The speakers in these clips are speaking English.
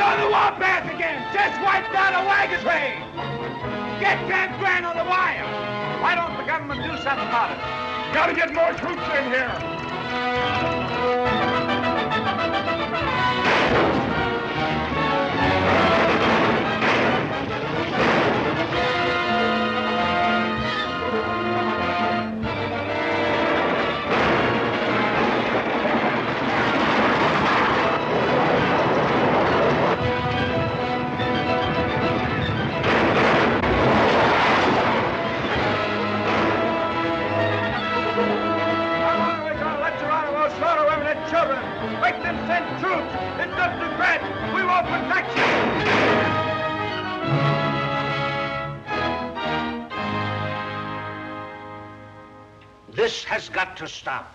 on the warpath again! Just wiped out a wagon train! Get Camp Grant on the wire! Why don't the government do something about it? Gotta get more troops in here! Children, make them send troops. It's up to Grant. We won't protect you. This has got to stop.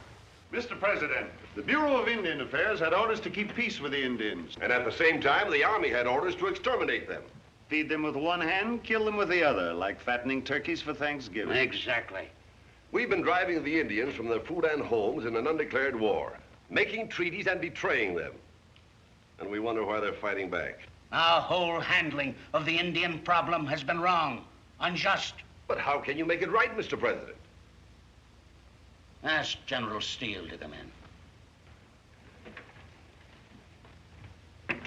Mr. President, the Bureau of Indian Affairs had orders to keep peace with the Indians. And at the same time, the Army had orders to exterminate them. Feed them with one hand, kill them with the other, like fattening turkeys for Thanksgiving. Exactly. We've been driving the Indians from their food and homes in an undeclared war, making treaties and betraying them. And we wonder why they're fighting back. Our whole handling of the Indian problem has been wrong, unjust. But how can you make it right, Mr. President? Ask General Steele to come in.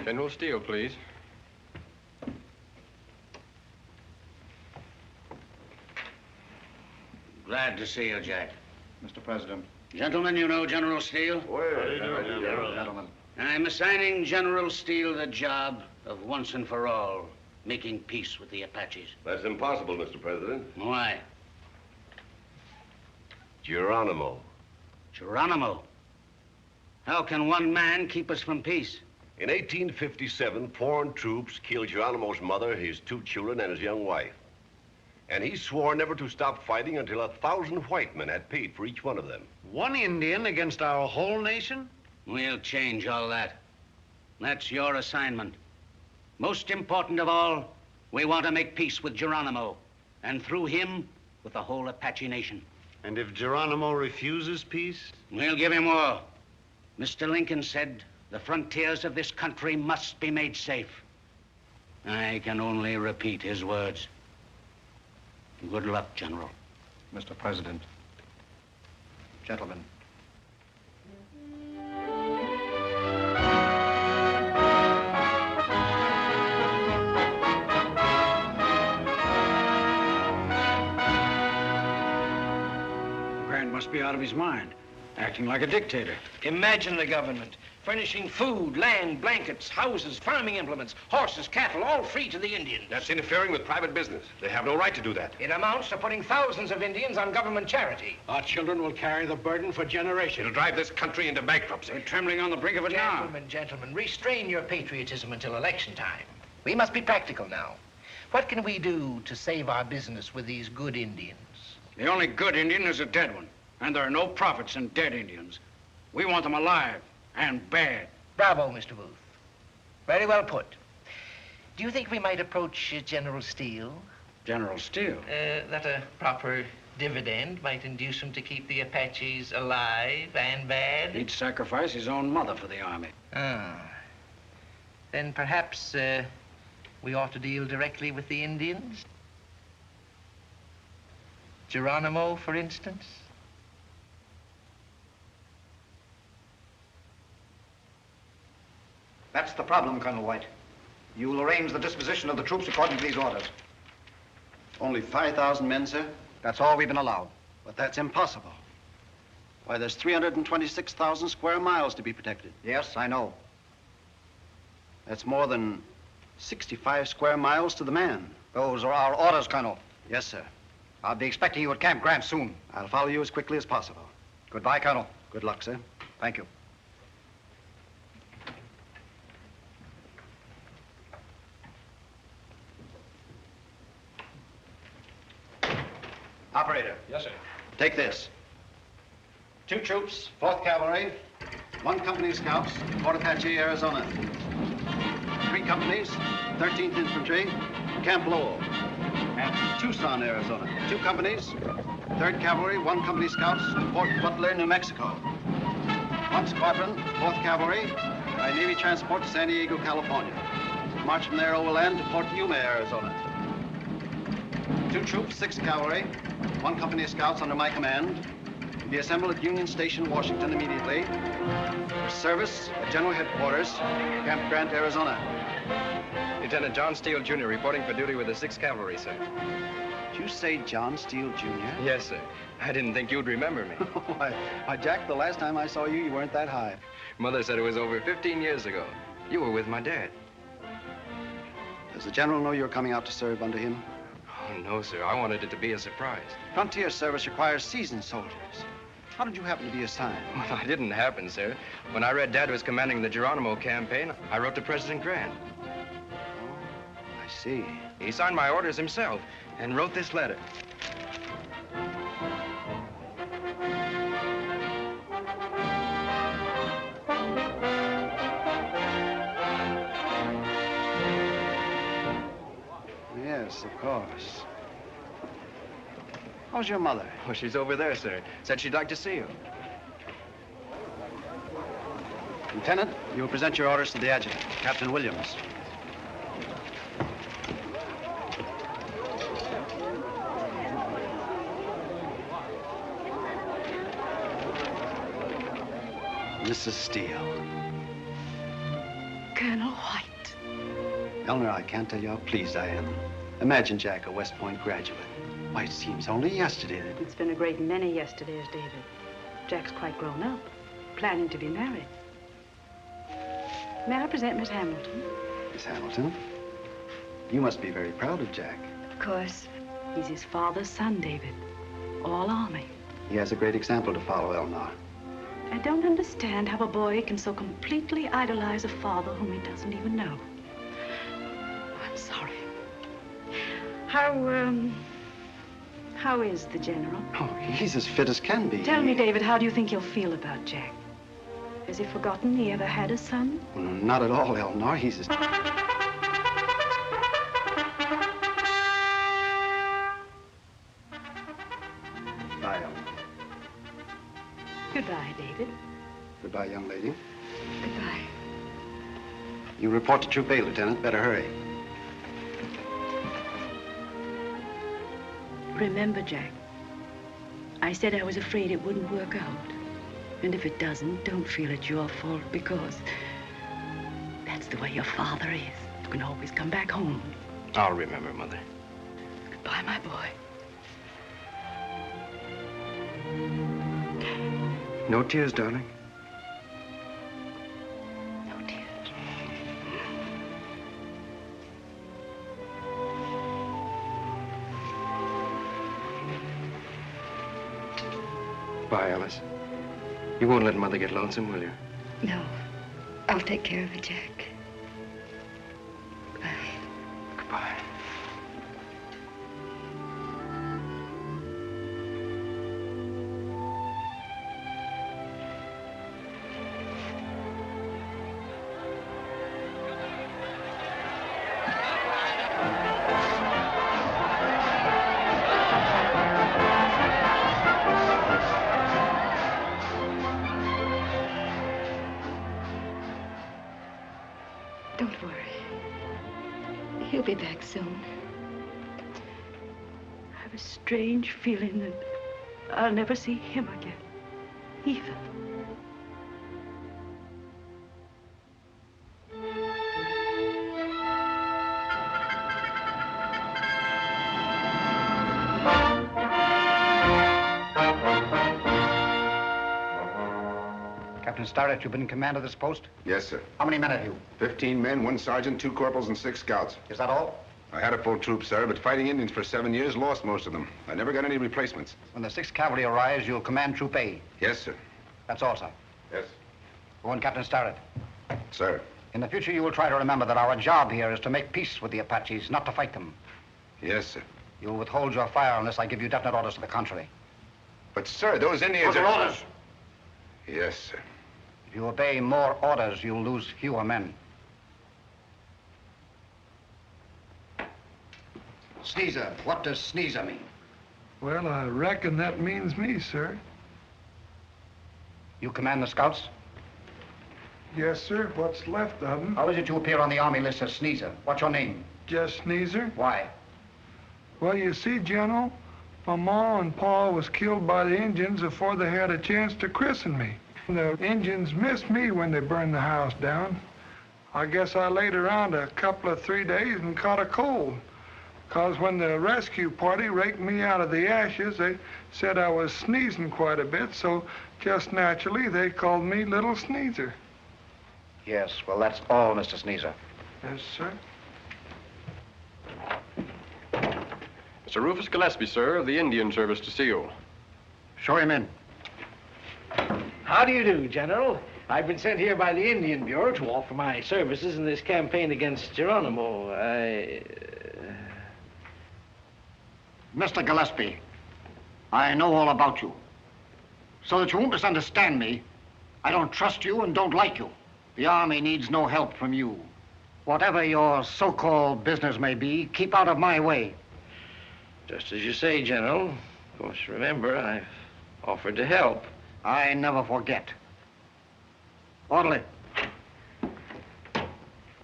General Steele, please. Glad to see you, Jack. Mr. President. Gentlemen, you know General Steele? Gentlemen. I'm assigning General Steele the job of once and for all making peace with the Apaches. That's impossible, Mr. President. Why? Geronimo. Geronimo? How can one man keep us from peace? In 1857, foreign troops killed Geronimo's mother, his 2 children, and his young wife. And he swore never to stop fighting until 1,000 white men had paid for each one of them. One Indian against our whole nation? We'll change all that. That's your assignment. Most important of all, we want to make peace with Geronimo, and through him, with the whole Apache nation. And if Geronimo refuses peace? We'll give him war. Mr. Lincoln said the frontiers of this country must be made safe. I can only repeat his words. Good luck, General. Mr. President. Gentlemen. Grant must be out of his mind, acting like a dictator. Imagine the government furnishing food, land, blankets, houses, farming implements, horses, cattle, all free to the Indians. That's interfering with private business. They have no right to do that. It amounts to putting thousands of Indians on government charity. Our children will carry the burden for generations. It'll drive this country into bankruptcy. We're trembling on the brink of it now. Gentlemen, restrain your patriotism until election time. We must be practical now. What can we do to save our business with these good Indians? The only good Indian is a dead one, and there are no profits in dead Indians. We want them alive and bad. Bravo, Mr. Booth. Very well put. Do you think we might approach General Steele? General Steele? That a proper dividend might induce him to keep the Apaches alive and bad? He'd sacrifice his own mother for the army. Ah. Then perhaps we ought to deal directly with the Indians? Geronimo, for instance? That's the problem, Colonel White. You will arrange the disposition of the troops according to these orders. Only 5,000 men, sir? That's all we've been allowed. But that's impossible. Why, there's 326,000 square miles to be protected. Yes, I know. That's more than 65 square miles to the man. Those are our orders, Colonel. Yes, sir. I'll be expecting you at Camp Grant soon. I'll follow you as quickly as possible. Goodbye, Colonel. Good luck, sir. Thank you. Operator. Yes, sir. Take this. 2 troops, 4th Cavalry, 1 company scouts, Fort Apache, Arizona. 3 companies, 13th Infantry, Camp Lowell. And Tucson, Arizona. 2 companies, 3rd Cavalry, 1 company scouts, Fort Butler, New Mexico. 1 Squadron, 4th Cavalry, by Navy transport to San Diego, California. March from there overland to Port Yuma, Arizona. 2 troops, 6 Cavalry, 1 company of scouts under my command, to be assembled at Union Station, Washington immediately. For service at General Headquarters, Camp Grant, Arizona. Lieutenant John Steele, Jr., reporting for duty with the 6th Cavalry, sir. Did you say John Steele, Jr.? Yes, sir. I didn't think you'd remember me. Why, Jack, the last time I saw you, you weren't that high. Mother said it was over 15 years ago. You were with my dad. Does the general know you're coming out to serve under him? Oh, no, sir. I wanted it to be a surprise. Frontier service requires seasoned soldiers. How did you happen to be assigned? Well, I didn't happen, sir. When I read Dad was commanding the Geronimo campaign, I wrote to President Grant. I see. He signed my orders himself and wrote this letter. Yes, of course. How's your mother? Oh, she's over there, sir. Said she'd like to see you. Lieutenant, you will present your orders to the adjutant, Captain Williams. Mrs. Steele. Colonel White. Eleanor, I can't tell you how pleased I am. Imagine Jack, a West Point graduate. Why, it seems only yesterday that... It's been a great many yesterdays, David. Jack's quite grown up, planning to be married. May I present Miss Hamilton? Miss Hamilton, you must be very proud of Jack. Of course. He's his father's son, David. All Army. He has a great example to follow, Eleanor. I don't understand how a boy can so completely idolize a father whom he doesn't even know. I'm sorry. How is the General? Oh, he's as fit as can be. Tell me, David, how do you think he'll feel about Jack? Has he forgotten he ever had a son? Well, not at all, Eleanor. He's as... Bye, Eleanor. Goodbye, David. Goodbye, young lady. Goodbye. You report to Troop A, Lieutenant. Better hurry. Remember, Jack, I said I was afraid it wouldn't work out. And if it doesn't, don't feel it's your fault, because that's the way your father is. You can always come back home. I'll remember, Mother. Goodbye, my boy. No tears, darling. No tears. Bye, Alice. You won't let Mother get lonesome, will you? No. I'll take care of it, Jack. Goodbye. Goodbye. Don't worry. He'll be back soon. I have a strange feeling that I'll never see him again, either. Captain Starrett, you've been in command of this post? Yes, sir. How many men have you? 15 men, 1 sergeant, 2 corporals, and 6 scouts. Is that all? I had a full troop, sir, but fighting Indians for 7 years lost most of them. I never got any replacements. When the 6th Cavalry arrives, you'll command Troop A. Yes, sir. That's all, sir. Yes. Go on, Captain Starrett. Sir. In the future, you will try to remember that our job here is to make peace with the Apaches, not to fight them. Yes, sir. You'll withhold your fire unless I give you definite orders to the contrary. But, sir, those Indians Those are... are orders. Yes, sir. If you obey more orders, you'll lose fewer men. Sneezer. What does sneezer mean? Well, I reckon that means me, sir. You command the scouts? Yes, sir. What's left of them? How is it you appear on the Army list as Sneezer? What's your name? Just Sneezer. Why? Well, you see, General, my ma and pa was killed by the Indians before they had a chance to christen me. The Indians missed me when they burned the house down. I guess I laid around a couple of 3 days and caught a cold. 'Cause when the rescue party raked me out of the ashes, they said I was sneezing quite a bit, so just naturally they called me Little Sneezer. Yes, well, that's all, Mr. Sneezer. Yes, sir. Mr. Rufus Gillespie, sir, of the Indian Service to see you. Show him in. How do you do, General? I've been sent here by the Indian Bureau to offer my services in this campaign against Geronimo. Mr. Gillespie, I know all about you. So that you won't misunderstand me, I don't trust you and don't like you. The Army needs no help from you. Whatever your so-called business may be, keep out of my way. Just as you say, General. Of course, remember, I've offered to help. I never forget. Orderly.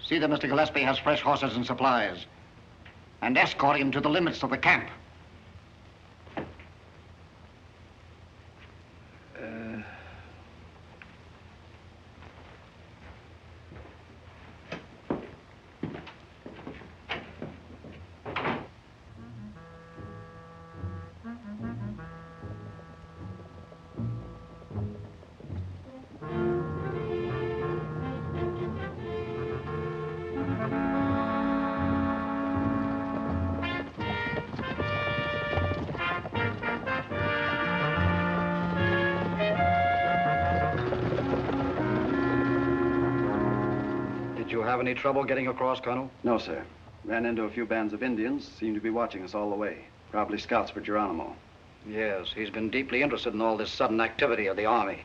See that Mr. Gillespie has fresh horses and supplies. And escort him to the limits of the camp. Did you have any trouble getting across, Colonel? No, sir. Ran into a few bands of Indians. Seemed to be watching us all the way. Probably scouts for Geronimo. Yes, he's been deeply interested in all this sudden activity of the Army.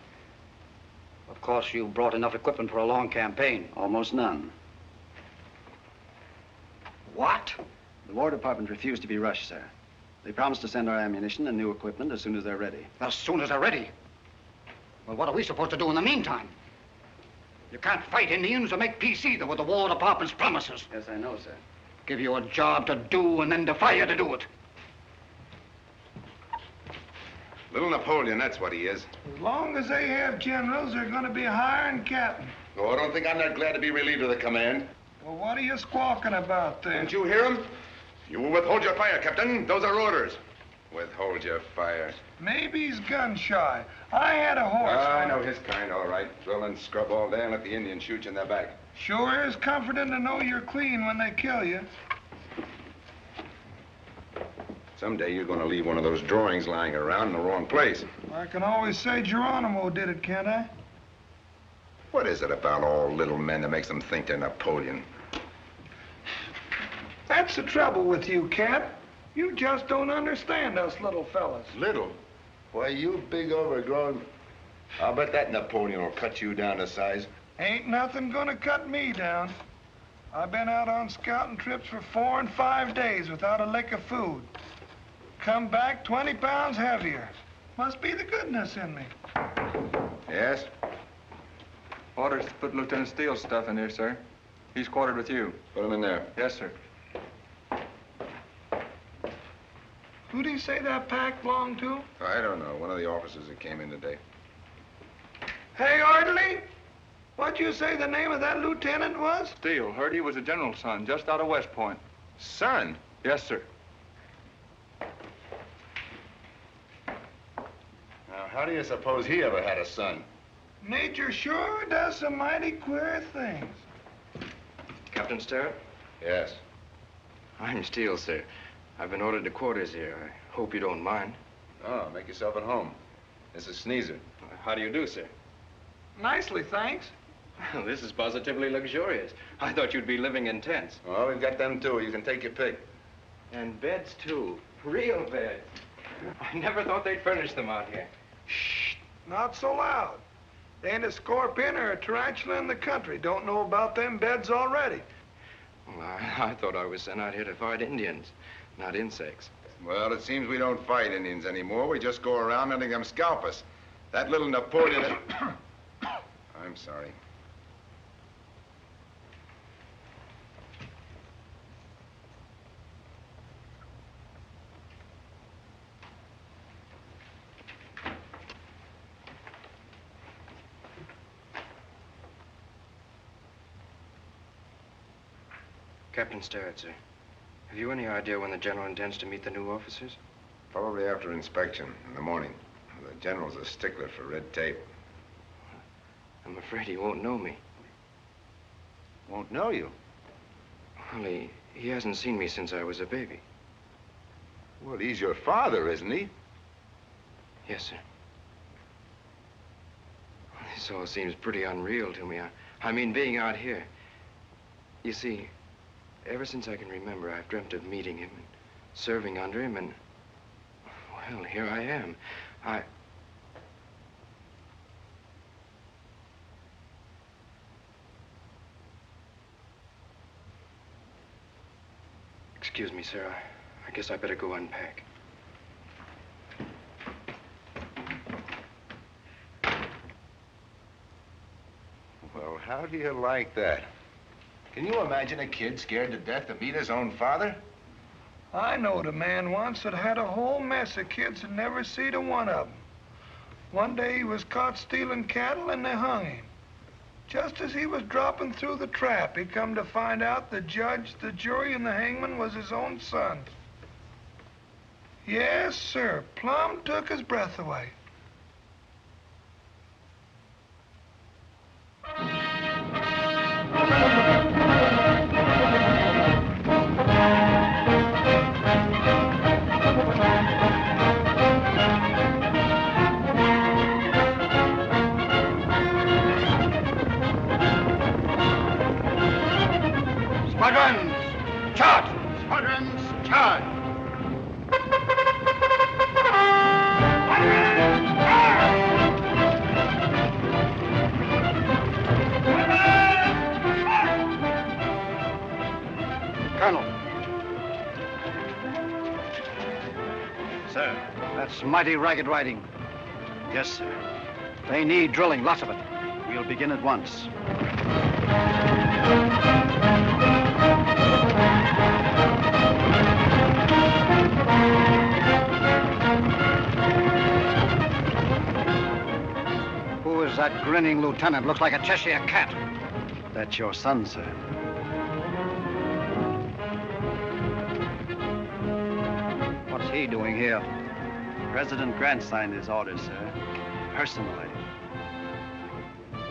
Of course, you brought enough equipment for a long campaign. Almost none. What? The War Department refused to be rushed, sir. They promised to send our ammunition and new equipment as soon as they're ready. As soon as they're ready? Well, what are we supposed to do in the meantime? You can't fight Indians or make peace either with the War Department's promises. Yes, I know, sir. Give you a job to do and then defy you to do it. Little Napoleon, that's what he is. As long as they have generals, they're going to be hiring captain. Oh, I don't think I'm that glad to be relieved of the command. Well, what are you squawking about then? Didn't you hear him? You will withhold your fire, Captain. Those are orders. Withhold your fire. Maybe he's gun shy. I had a horse. I know his kind, all right. Drill and scrub all day and let the Indians shoot you in the back. Sure is comforting to know you're clean when they kill you. Someday you're going to leave one of those drawings lying around in the wrong place. I can always say Geronimo did it, can't I? What is it about all little men that makes them think they're Napoleon? That's the trouble with you, Cap. You just don't understand us little fellas. Little? Why, you big overgrown... I'll bet that Napoleon will cut you down to size. Ain't nothing gonna cut me down. I've been out on scouting trips for 4 and 5 days without a lick of food. Come back 20 pounds heavier. Must be the goodness in me. Yes? Orders to put Lieutenant Steele's stuff in here, sir. He's quartered with you. Put him in there. Yes, sir. Who'd he say that pack belonged to? I don't know. One of the officers that came in today. Hey, Orderly! What'd you say the name of that lieutenant was? Steele. Heard he was a general's son, just out of West Point. Son? Yes, sir. Now, how do you suppose he ever had a son? Nature sure does some mighty queer things. Captain Sterrett? Yes. I'm Steele, sir. I've been ordered to quarters here. I hope you don't mind. Oh, make yourself at home. This is Sneezer. How do you do, sir? Nicely, thanks. This is positively luxurious. I thought you'd be living in tents. Well, we've got them, too. You can take your pick. And beds, too. Real beds. I never thought they'd furnish them out here. Shh, not so loud. There ain't a scorpion or a tarantula in the country. Don't know about them beds already. Well, I thought I was sent out here to fight Indians, not insects. Well, it seems we don't fight Indians anymore. We just go around letting them scalp us. That little Napoleon... I'm sorry. Captain Starrett, sir. Have you any idea when the general intends to meet the new officers? Probably after inspection in the morning. The general's a stickler for red tape. I'm afraid he won't know me. Won't know you? Well, he hasn't seen me since I was a baby. Well, he's your father, isn't he? Yes, sir. This all seems pretty unreal to me. I mean, being out here. You see, ever since I can remember, I've dreamt of meeting him and serving under him, and, well, here I am. Excuse me, sir. I guess I better go unpack. Well, how do you like that? Can you imagine a kid scared to death to meet his own father? I knowed a man once that had a whole mess of kids and never seed a one of them. One day he was caught stealing cattle and they hung him. Just as he was dropping through the trap, he come to find out the judge, the jury, and the hangman was his own son. Yes, sir, plumb took his breath away. Squadrons, charge! Squadrons, charge! Colonel. Sir, that's mighty ragged riding. Yes, sir. They need drilling, lots of it. We'll begin at once. Who is that grinning lieutenant? Looks like a Cheshire cat. That's your son, sir. What's he doing here? President Grant signed his orders, sir. Personally.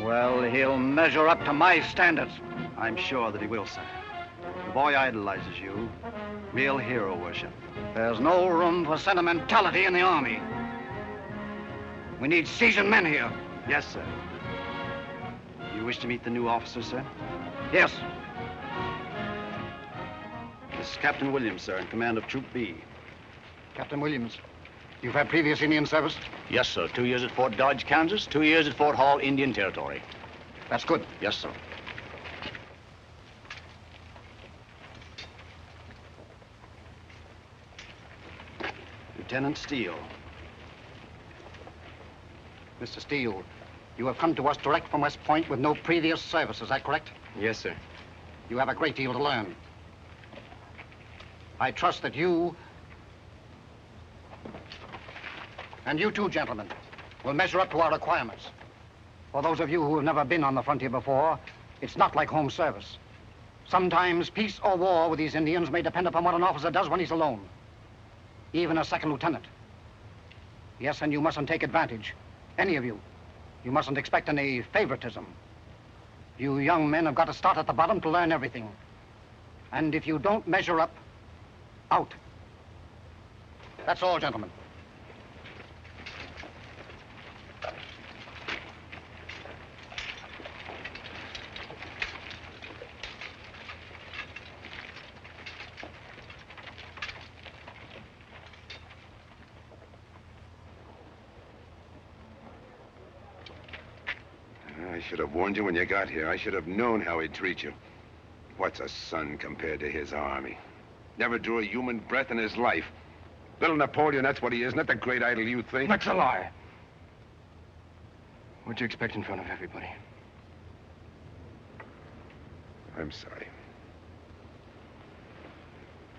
Well, he'll measure up to my standards. I'm sure that he will, sir. The boy idolizes you. Real hero worship. There's no room for sentimentality in the Army. We need seasoned men here. Yes, sir. You wish to meet the new officer, sir? Yes. This is Captain Williams, sir, in command of Troop B. Captain Williams, you've had previous Indian service? Yes, sir. 2 years at Fort Dodge, Kansas. 2 years at Fort Hall, Indian Territory. That's good. Yes, sir. Lieutenant Steele. Mr. Steele, you have come to us direct from West Point with no previous service, is that correct? Yes, sir. You have a great deal to learn. I trust that you, and you too, gentlemen, will measure up to our requirements. For those of you who have never been on the frontier before, it's not like home service. Sometimes peace or war with these Indians may depend upon what an officer does when he's alone. Even a second lieutenant. Yes, and you mustn't take advantage. Any of you. You mustn't expect any favoritism. You young men have got to start at the bottom to learn everything. And if you don't measure up, out. That's all, gentlemen. I should have warned you when you got here. I should have known how he'd treat you. What's a son compared to his army? Never drew a human breath in his life. Little Napoleon, that's what he is, not the great idol you think. That's a lie. What'd you expect in front of everybody? I'm sorry.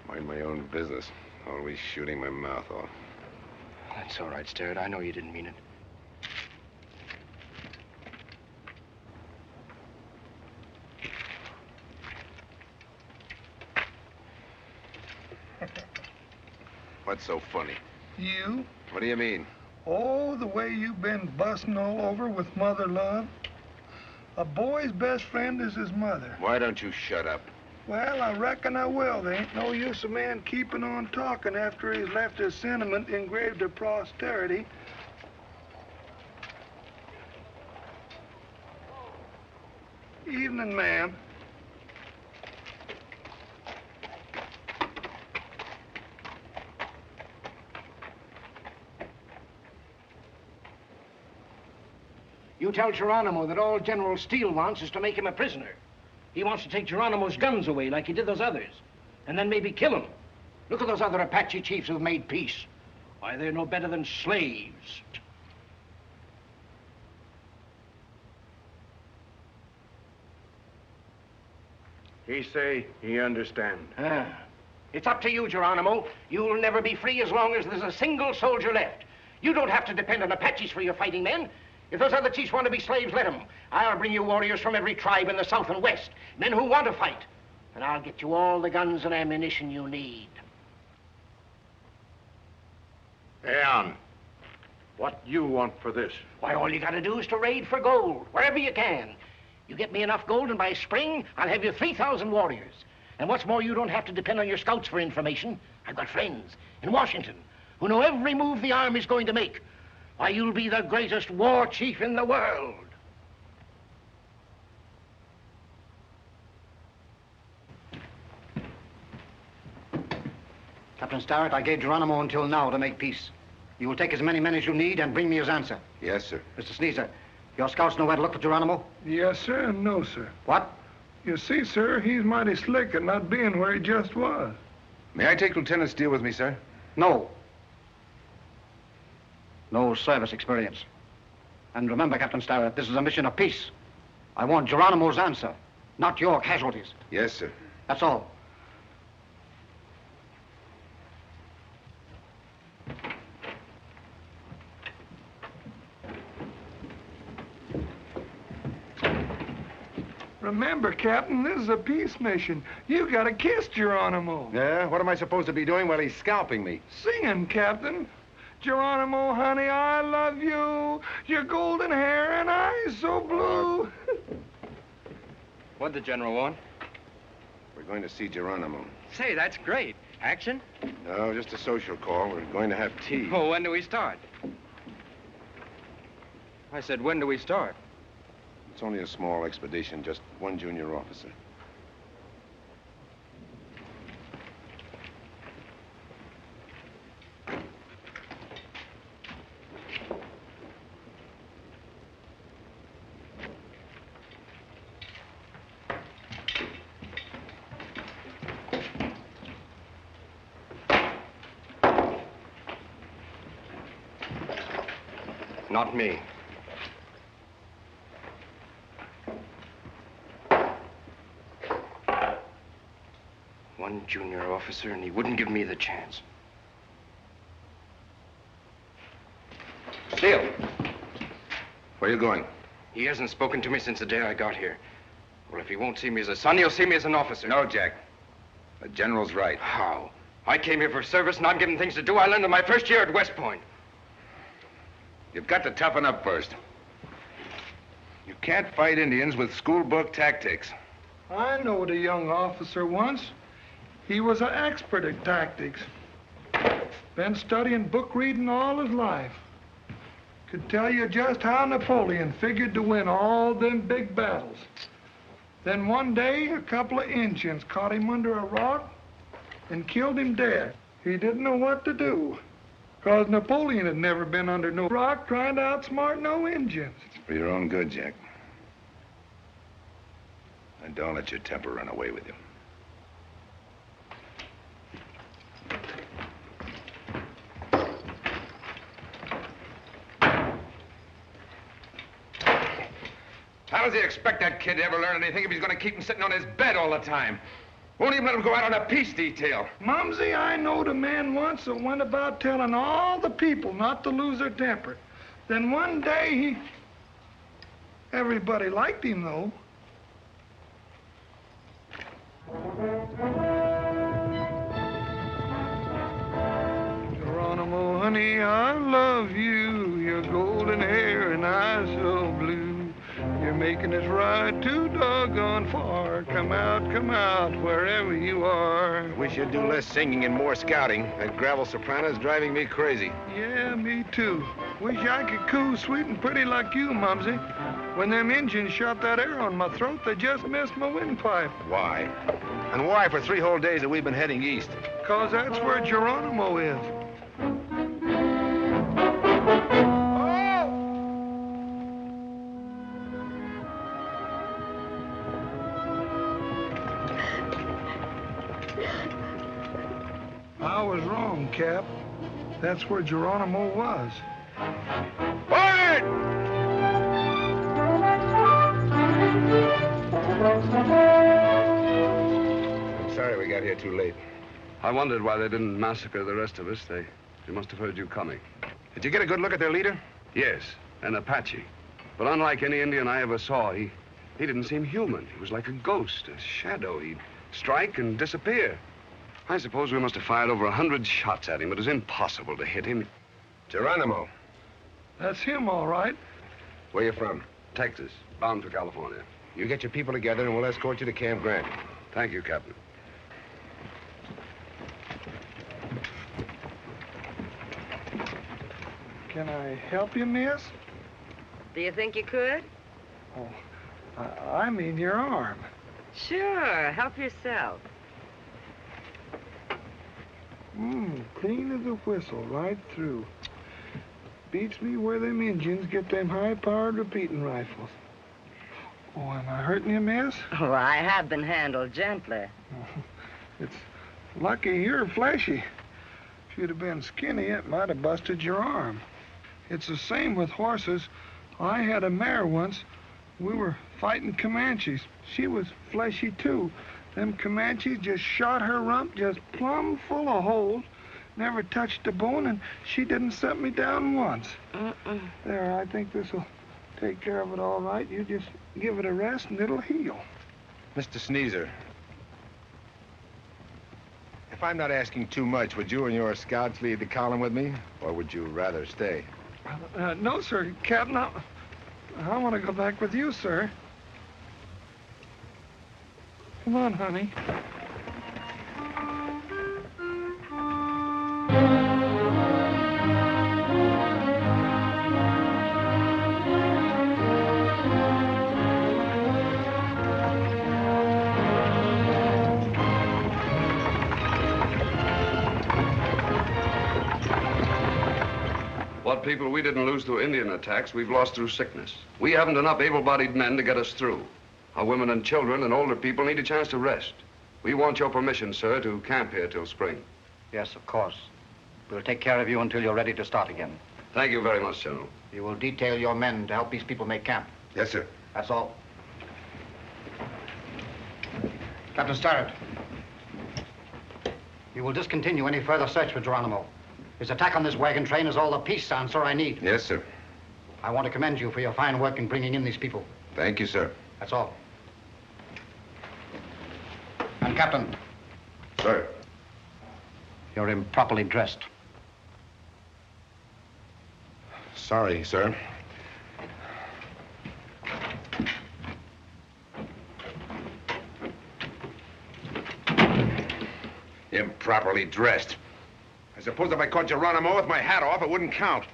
Mind my own business. Always shooting my mouth off. That's all right, Starrett. I know you didn't mean it. What's so funny? You? What do you mean? Oh, the way you've been busting all over with mother love. A boy's best friend is his mother. Why don't you shut up? Well, I reckon I will. There ain't no use a man keeping on talking after he's left his sentiment engraved to posterity. Evening, ma'am. You tell Geronimo that all General Steele wants is to make him a prisoner. He wants to take Geronimo's guns away like he did those others, and then maybe kill him. Look at those other Apache chiefs who've made peace. Why, they're no better than slaves. He say he understand. It's up to you, Geronimo. You'll never be free as long as there's a single soldier left. You don't have to depend on Apaches for your fighting men. If those other chiefs want to be slaves, let them. I'll bring you warriors from every tribe in the south and west, men who want to fight. And I'll get you all the guns and ammunition you need. Leon, what you want for this? Why, all you gotta do is to raid for gold, wherever you can. You get me enough gold, and by spring, I'll have you 3,000 warriors. And what's more, you don't have to depend on your scouts for information. I've got friends in Washington who know every move the army's going to make. Why, you'll be the greatest war chief in the world. Captain Starrett, I gave Geronimo until now to make peace. You will take as many men as you need and bring me his answer. Yes, sir. Mr. Sneezer, your scouts know where to look for Geronimo? Yes, sir, and no, sir. What? You see, sir, he's mighty slick at not being where he just was. May I take Lieutenant Steele with me, sir? No. No service experience. And remember, Captain Starrett, this is a mission of peace. I want Geronimo's answer, not your casualties. Yes, sir. That's all. Remember, Captain, this is a peace mission. You gotta kiss Geronimo. Yeah? What am I supposed to be doing while he's scalping me? Singing, Captain. Geronimo, honey, I love you. Your golden hair and eyes so blue. What'd the General want? We're going to see Geronimo. Say, that's great. Action? No, just a social call. We're going to have tea. Oh, when do we start? I said, when do we start? It's only a small expedition, just one junior officer. Not me. One junior officer, and he wouldn't give me the chance. Steele! Where are you going? He hasn't spoken to me since the day I got here. Well, if he won't see me as a son, he'll see me as an officer. No, Jack. The General's right. How? I came here for service, and I'm given things to do I learned in my first year at West Point. You've got to toughen up first. You can't fight Indians with school book tactics. I know the young officer once. He was an expert at tactics. Been studying book reading all his life. Could tell you just how Napoleon figured to win all them big battles. Then one day, a couple of Indians caught him under a rock and killed him dead. He didn't know what to do, 'cause Napoleon had never been under no rock trying to outsmart no Indians. It's for your own good, Jack. And don't let your temper run away with you. How does he expect that kid to ever learn anything if he's going to keep him sitting on his bed all the time? Won't even let him go out on a peace detail. Mumsy, I knowed a man once that went about telling all the people not to lose their temper. Then one day everybody liked him, though. honey, I love you. Your golden hair and eyes so blue. You're making us ride too doggone far. Come out, wherever you are. We should do less singing and more scouting. That gravel soprano's driving me crazy. Yeah, me too. Wish I could coo sweet and pretty like you, Mumsy. When them Indians shot that arrow in my throat, they just missed my windpipe. Why? And why for 3 whole days that we've been heading east? 'Cause that's where Geronimo is. I was wrong, Cap. That's where Geronimo was. Forward! I'm sorry we got here too late. I wondered why they didn't massacre the rest of us. They must have heard you coming. Did you get a good look at their leader? Yes, an Apache. But unlike any Indian I ever saw, he didn't seem human. He was like a ghost, a shadow. He'd strike and disappear. I suppose we must have fired over 100 shots at him. It was impossible to hit him. Geronimo. That's him, all right. Where you from? Texas, bound for California. You get your people together and we'll escort you to Camp Grant. Thank you, Captain. Can I help you, miss? Do you think you could? Oh, I mean your arm. Sure, help yourself. Clean as a whistle, right through. Beats me where them Indians get them high-powered repeating rifles. Oh, am I hurting you, miss? Oh, I have been handled gently. It's lucky you're fleshy. If you'd have been skinny, it might have busted your arm. It's the same with horses. I had a mare once. We were fighting Comanches. She was fleshy, too. Them Comanches just shot her rump just plumb full of holes. Never touched a bone, and she didn't set me down once. There, I think this'll take care of it all right. You just give it a rest, and it'll heal. Mr. Sneezer, if I'm not asking too much, would you and your scouts lead the column with me, or would you rather stay? No, sir, Captain. I want to go back with you, sir. Come on, honey. What people we didn't lose through Indian attacks, we've lost through sickness. We haven't enough able-bodied men to get us through. Our women and children and older people need a chance to rest. We want your permission, sir, to camp here till spring. Yes, of course. We'll take care of you until you're ready to start again. Thank you very much, General. You will detail your men to help these people make camp. Yes, sir. That's all. Captain Starrett, you will discontinue any further search for Geronimo. His attack on this wagon train is all the peace answer I need. Yes, sir. I want to commend you for your fine work in bringing in these people. Thank you, sir. That's all. And, Captain. Sir. You're improperly dressed. Sorry, sir. Improperly dressed. I suppose if I caught Geronimo with my hat off, it wouldn't count.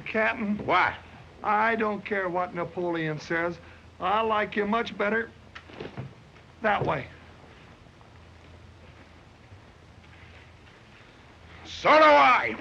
Captain. What? I don't care what Napoleon says. I like you much better that way. So do I.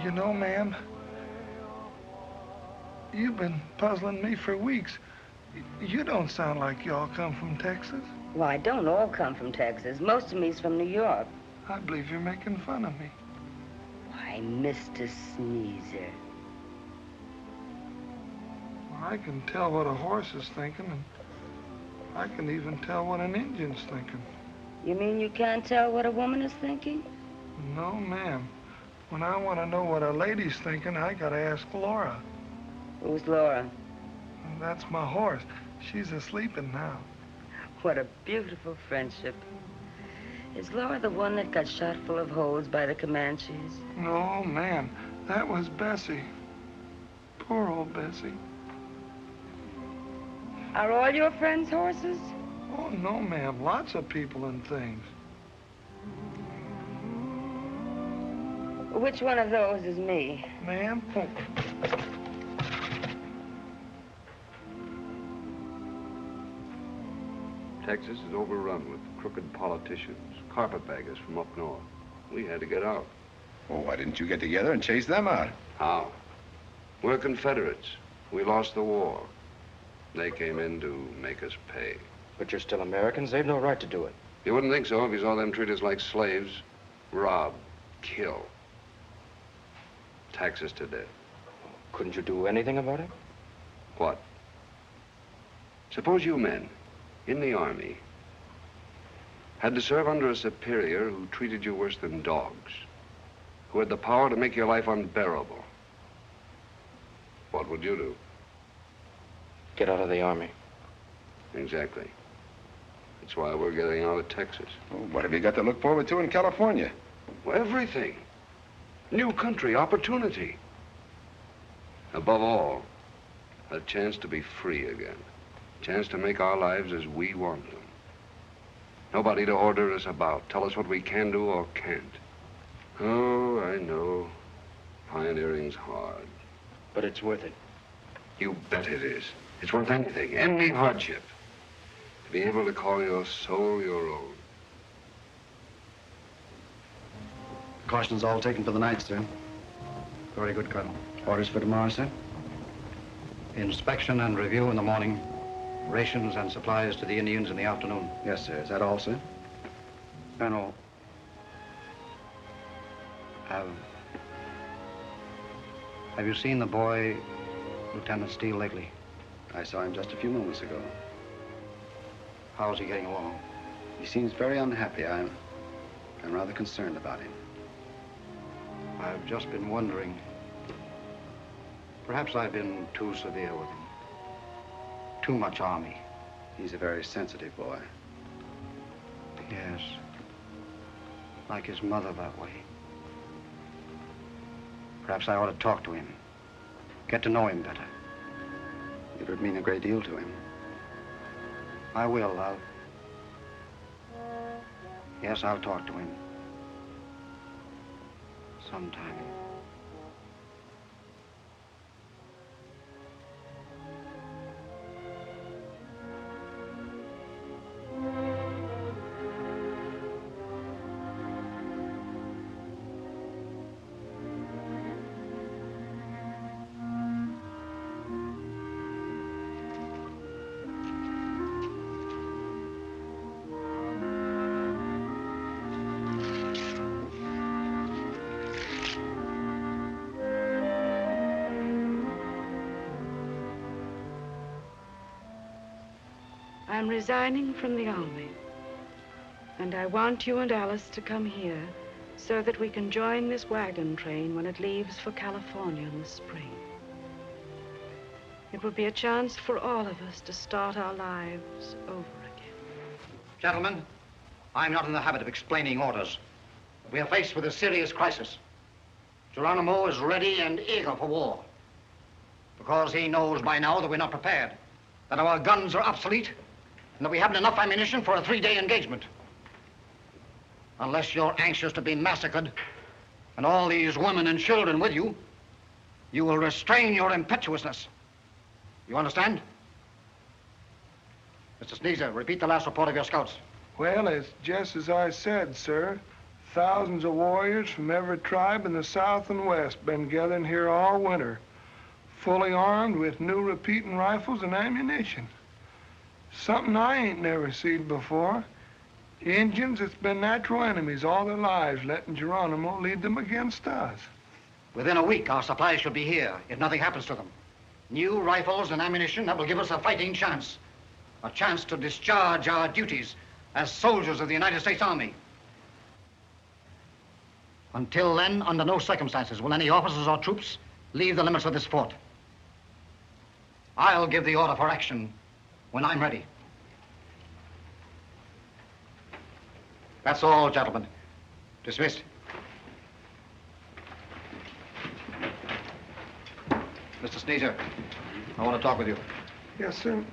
You know, ma'am, you've been puzzling me for weeks. You don't sound like y'all come from Texas. Well, I don't all come from Texas. Most of me's from New York. I believe you're making fun of me. Why, Mr. Sneezer. I can tell what a horse is thinking, and I can even tell what an Indian's thinking. You mean you can't tell what a woman is thinking? No, ma'am. When I want to know what a lady's thinking, I gotta ask Laura. Who's Laura? That's my horse. She's asleeping now. What a beautiful friendship. Is Laura the one that got shot full of holes by the Comanches? No, ma'am. That was Bessie. Poor old Bessie. Are all your friends horses? Oh, no, ma'am. Lots of people and things. Which one of those is me? Ma'am? Oh. Texas is overrun with crooked politicians, carpetbaggers from up north. We had to get out. Well, why didn't you get together and chase them out? How? We're Confederates. We lost the war. They came in to make us pay. But you're still Americans. They've no right to do it. You wouldn't think so if you saw them treat us like slaves. Rob, kill. Tax us to death. Couldn't you do anything about it? What? Suppose you men, in the Army, had to serve under a superior who treated you worse than dogs, who had the power to make your life unbearable. What would you do? Get out of the Army. Exactly. That's why we're getting out of Texas. Well, what have you got to look forward to in California? Well, everything. New country, opportunity. Above all, a chance to be free again. A chance to make our lives as we want them. Nobody to order us about, tell us what we can do or can't. Oh, I know. Pioneering's hard. But it's worth it. You bet it is. It's worth anything, any hardship. To be able to call your soul your own. Caution's all taken for the night, sir. Very good, Colonel. Orders for tomorrow, sir? Inspection and review in the morning. Rations and supplies to the Indians in the afternoon. Yes, sir. Is that all, sir? Colonel, have you seen the boy, Lieutenant Steele, lately? I saw him just a few moments ago. How's he getting along? He seems very unhappy. I'm rather concerned about him. I've just been wondering. Perhaps I've been too severe with him. Too much Army. He's a very sensitive boy. Yes. Like his mother that way. Perhaps I ought to talk to him. Get to know him better. It would mean a great deal to him. I will. Yes, I'll talk to him. Sometime. I'm resigning from the Army. And I want you and Alice to come here so that we can join this wagon train when it leaves for California in the spring. It will be a chance for all of us to start our lives over again. Gentlemen, I'm not in the habit of explaining orders. We are faced with a serious crisis. Geronimo is ready and eager for war. Because he knows by now that we're not prepared, that our guns are obsolete, and that we haven't enough ammunition for a 3-day engagement. Unless you're anxious to be massacred, and all these women and children with you, you will restrain your impetuousness. You understand? Mr. Sneezer, repeat the last report of your scouts. Well, it's just as I said, sir. Thousands of warriors from every tribe in the South and West been gathering here all winter, fully armed with new repeating rifles and ammunition. Something I ain't never seen before. Indians that's been natural enemies all their lives, letting Geronimo lead them against us. Within a week, our supplies should be here, if nothing happens to them. New rifles and ammunition that will give us a fighting chance. A chance to discharge our duties as soldiers of the United States Army. Until then, under no circumstances will any officers or troops leave the limits of this fort. I'll give the order for action when I'm ready. That's all, gentlemen. Dismissed. Mr. Sneezer, I want to talk with you. Yes, sir.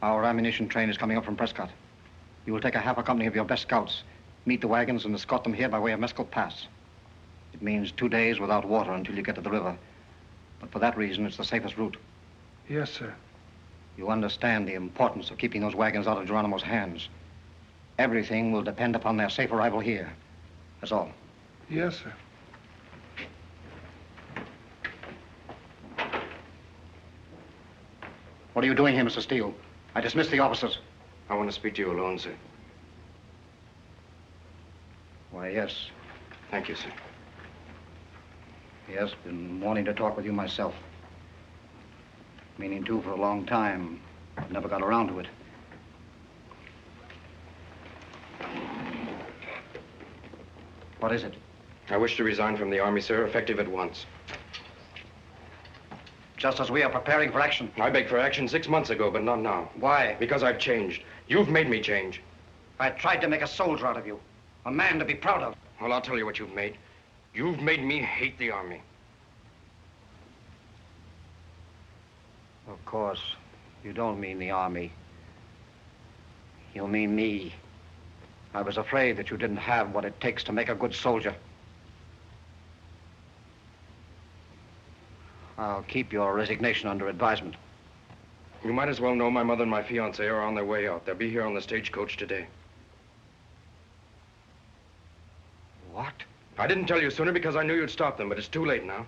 Our ammunition train is coming up from Prescott. You will take a half a company of your best scouts, meet the wagons, and escort them here by way of Mescal Pass. It means 2 days without water until you get to the river. But for that reason, it's the safest route. Yes, sir. You understand the importance of keeping those wagons out of Geronimo's hands. Everything will depend upon their safe arrival here. That's all. Yes, sir. What are you doing here, Mr. Steele? I dismissed the officers. I want to speak to you alone, sir. Why, yes. Thank you, sir. Yes, been wanting to talk with you myself. Meaning to for a long time. Never got around to it. What is it? I wish to resign from the Army, sir, effective at once. Just as we are preparing for action. I begged for action 6 months ago, but not now. Why? Because I've changed. You've made me change. I tried to make a soldier out of you. A man to be proud of. Well, I'll tell you what you've made. You've made me hate the Army. Of course, you don't mean the Army. You mean me. I was afraid that you didn't have what it takes to make a good soldier. I'll keep your resignation under advisement. You might as well know my mother and my fiancé are on their way out. They'll be here on the stagecoach today. What? I didn't tell you sooner because I knew you'd stop them, but it's too late now.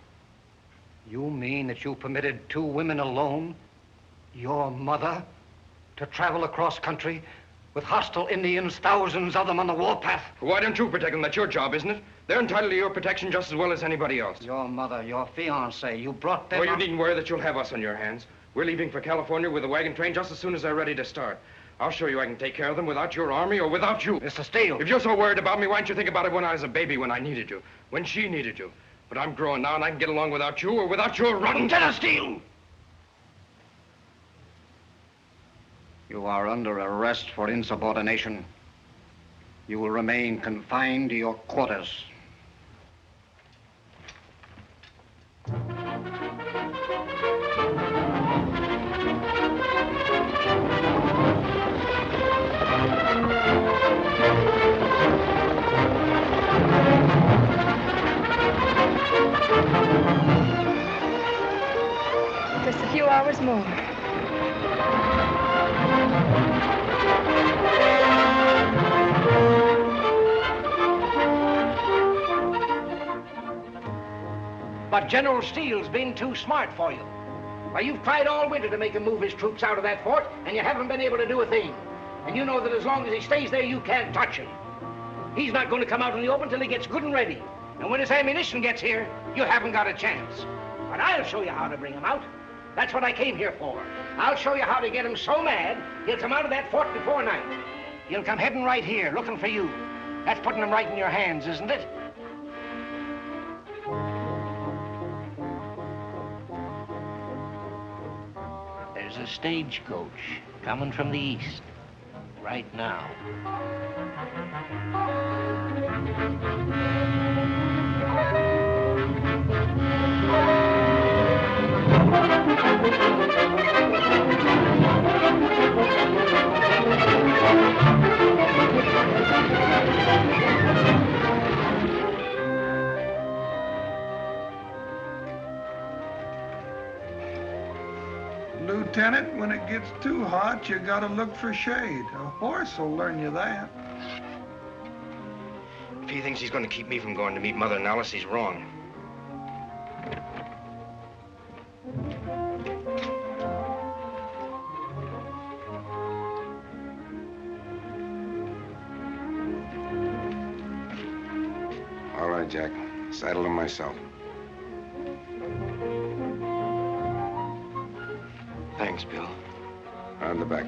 You mean that you permitted 2 women alone, your mother, to travel across country with hostile Indians, thousands of them on the warpath? Why don't you protect them? That's your job, isn't it? They're entitled to your protection just as well as anybody else. Your mother, your fiancé, you brought them... Well, you needn't worry that you'll have us on your hands. We're leaving for California with a wagon train just as soon as they're ready to start. I'll show you I can take care of them without your army or without you. Mr. Steele. If you're so worried about me, why don't you think about it when I was a baby, when I needed you, when she needed you. But I'm growing now, and I can get along without you or without your running. Lieutenant Steele! You are under arrest for insubordination. You will remain confined to your quarters. Just a few hours more. But General Steele's been too smart for you. Why, you've tried all winter to make him move his troops out of that fort, and you haven't been able to do a thing. And you know that as long as he stays there, you can't touch him. He's not going to come out in the open till he gets good and ready. And when his ammunition gets here, you haven't got a chance. But I'll show you how to bring him out. That's what I came here for. I'll show you how to get him so mad, he'll come out of that fort before night. He'll come heading right here, looking for you. That's putting him right in your hands, isn't it? There's a stagecoach coming from the east right now. Lieutenant, when it gets too hot, you gotta look for shade. A horse will learn you that. If he thinks he's going to keep me from going to meet Mother and Alice, he's wrong. All right, Jack. Saddle him myself. Thanks, Bill. On the back.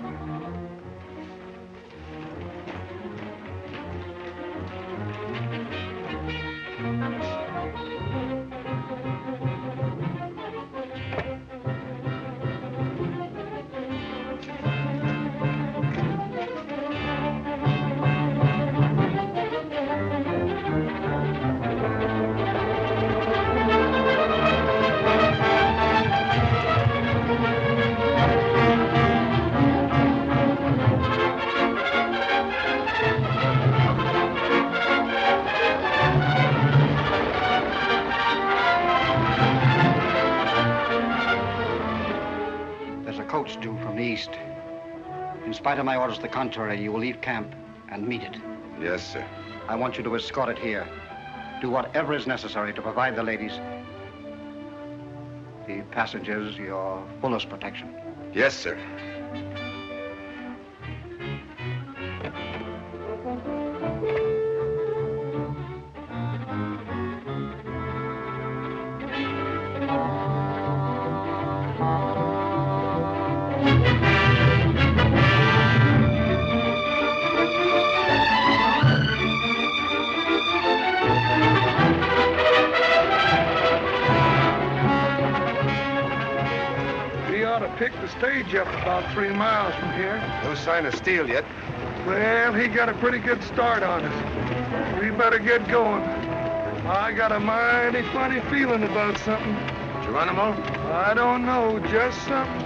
There's a coach due from the east. In spite of my orders to the contrary, you will leave camp and meet it. Yes, sir. I want you to escort it here. Do whatever is necessary to provide the ladies, the passengers, your fullest protection. Yes, sir. We ought to pick the stage up about 3 miles from here. No sign of Steele yet. Well, he got a pretty good start on us. We better get going. I got a mighty funny feeling about something. Geronimo? I don't know, just something.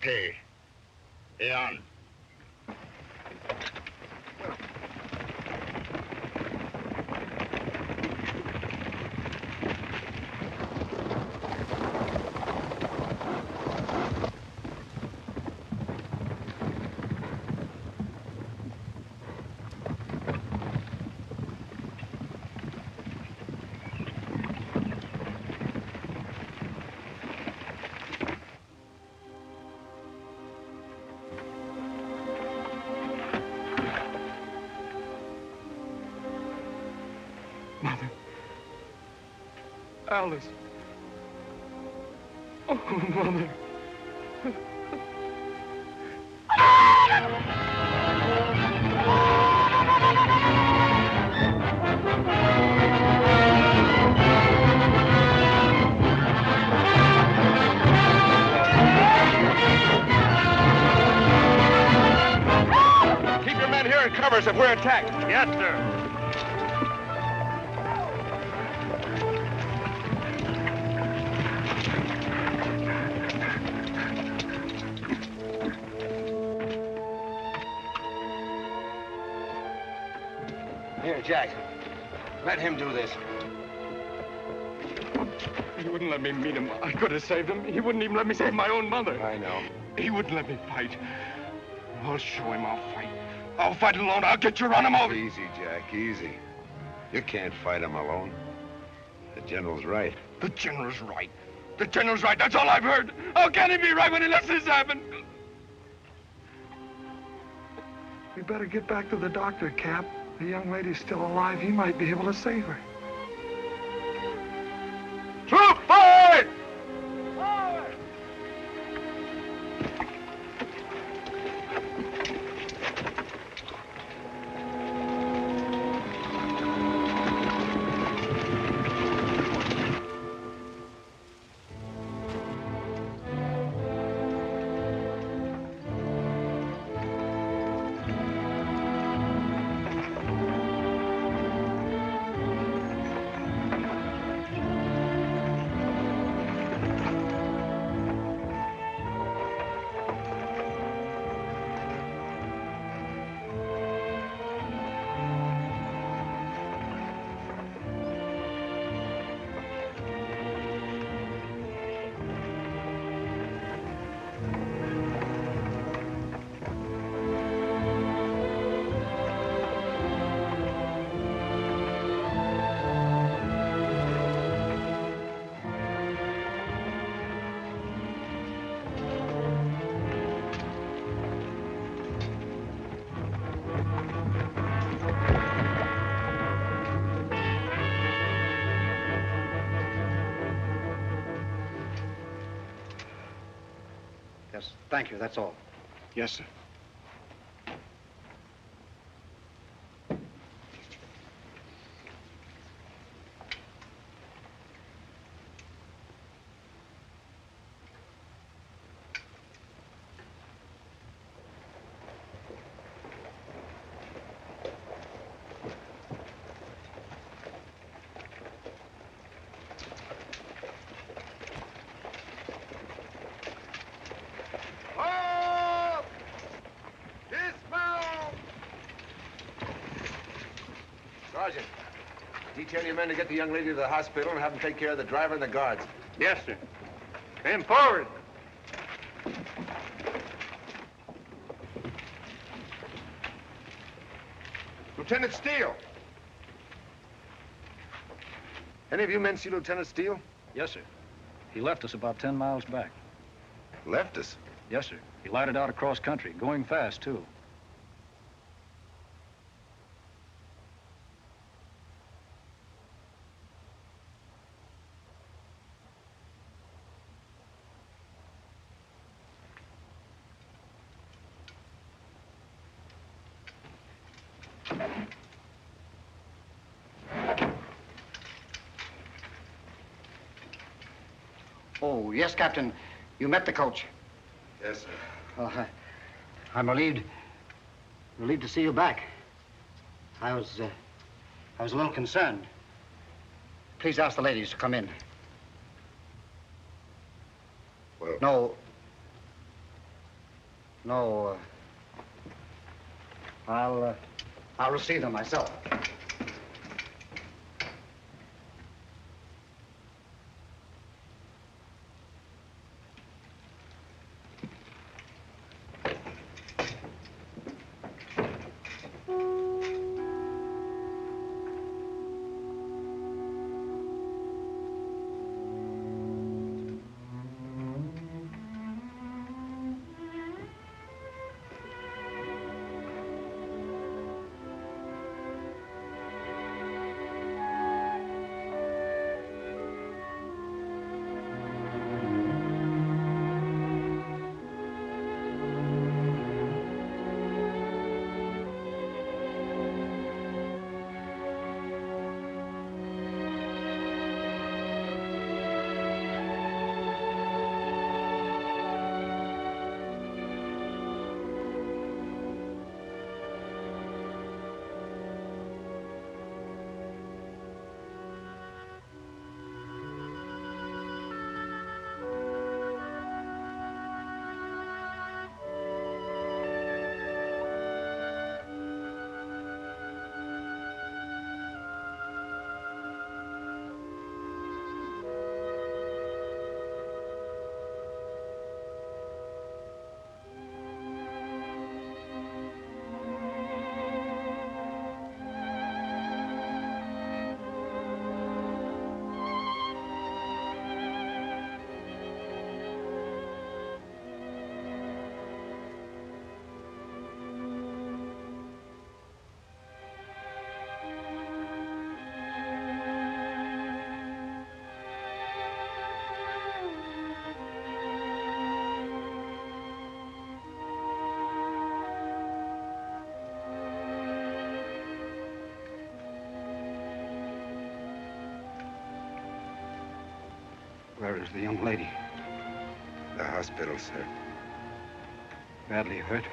Kate. Ean. Mother. Alice. Oh, Mother. attack. Yes, sir. Here, Jack. Let him do this. He wouldn't let me meet him. I could have saved him. He wouldn't even let me save my own mother. I know. He wouldn't let me fight. I'll show him I'll fight. I'll fight alone. I'll get you run him over. Easy, Jack, easy. You can't fight him alone. The General's right. The General's right. The General's right. That's all I've heard. How can he be right when he lets this happen? We better get back to the doctor, Cap. The young lady's still alive. He might be able to save her. Troop, forward! Yes, thank you, that's all. Yes, sir. Sergeant, detail your men to get the young lady to the hospital and have them take care of the driver and the guards. Yes, sir. And forward. Lieutenant Steele. Any of you men see Lieutenant Steele? Yes, sir. He left us about 10 miles back. Left us? Yes, sir. He lighted out across country, going fast, too. Oh, yes, Captain. You met the coach. Yes, sir. Well, I'm relieved to see you back. I was a little concerned. Please ask the ladies to come in. Well... No, I'll receive them myself. Where is the young lady? The hospital, sir. Badly hurt?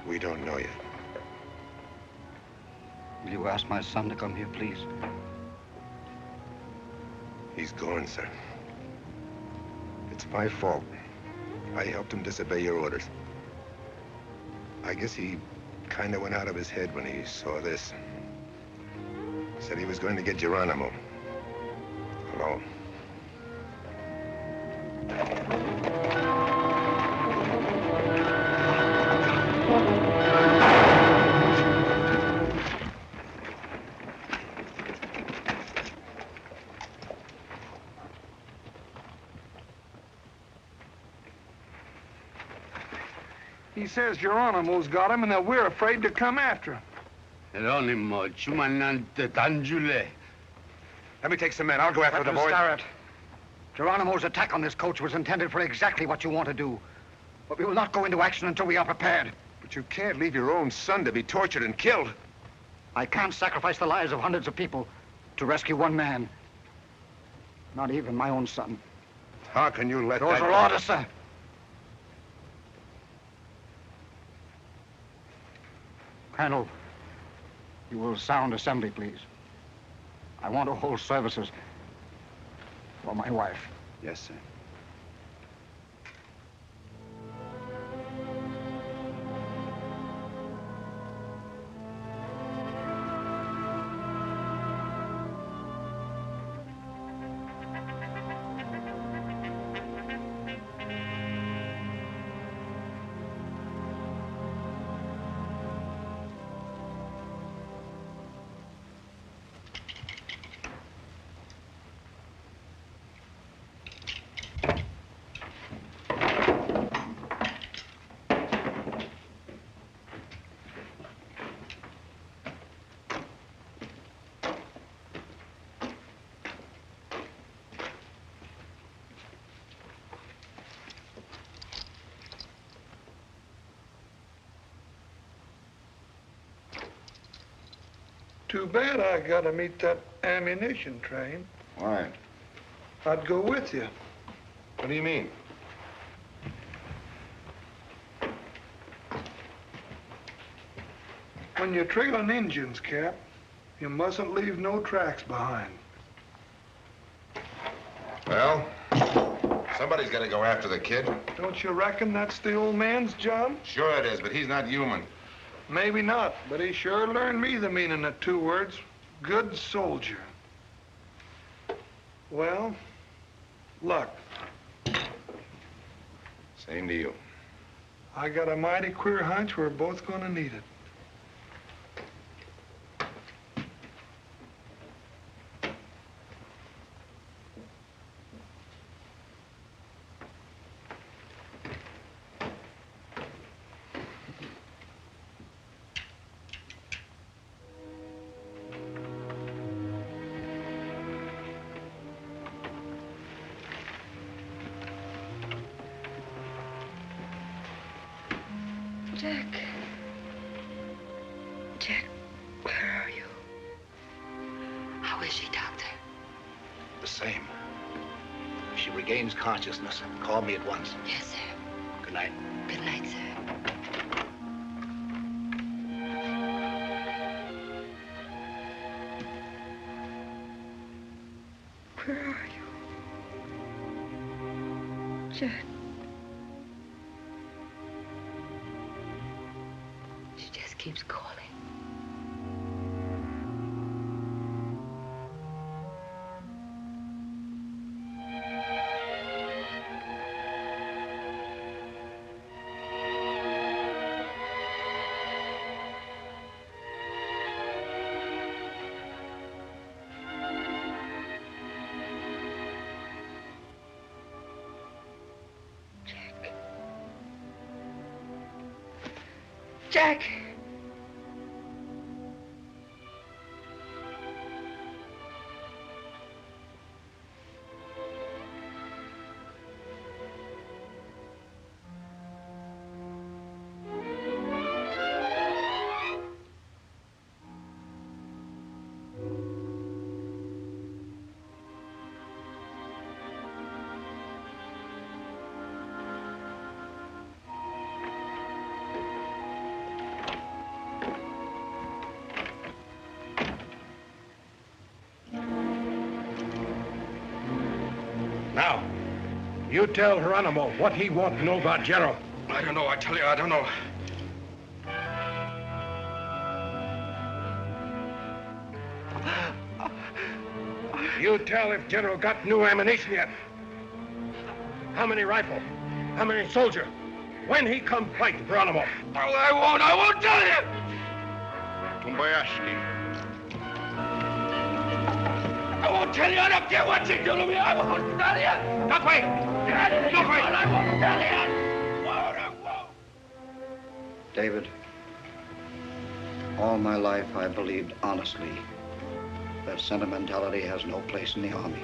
We don't know yet. Will you ask my son to come here, please? He's gone, sir. It's my fault. I helped him disobey your orders. I guess he kind of went out of his head when he saw this. Said he was going to get Geronimo. Alone. He says Geronimo's got him and that we're afraid to come after him. Geronimo, Chumanante, Tanjule. Let me take some men. I'll go after the boy. Starrett, Geronimo's attack on this coach was intended for exactly what you want to do. But we will not go into action until we are prepared. But you can't leave your own son to be tortured and killed. I can't sacrifice the lives of hundreds of people to rescue one man. Not even my own son. How can you let Those that... are orders, sir. Colonel, you will sound assembly, please. I want to hold services for my wife. Yes, sir. Too bad I gotta meet that ammunition train. Why? I'd go with you. What do you mean? When you're trailing Injuns, Cap, you mustn't leave no tracks behind. Well, somebody's got to go after the kid. Don't you reckon that's the old man's job? Sure it is, but he's not human. Maybe not, but he sure learned me the meaning of two words. Good soldier. Well, luck. Same to you. I got a mighty queer hunch we're both gonna need it. Jack. Jack, where are you? How is she, Doctor? The same. If she regains consciousness, call me at once. Yes, sir. Good night. Good night, sir. Where are you? Jack. She just keeps calling. Jack. You tell Geronimo what he wants to know about General. I don't know, I tell you, I don't know. You tell if General got new ammunition yet. How many rifle? How many soldier? When he come fight Geronimo? Oh, I won't tell you! Tumbayaski. I won't tell you, I don't care what you do to me, I won't tell you! Not wait! Not wait! I won't tell you! David, all my life I believed honestly that sentimentality has no place in the Army.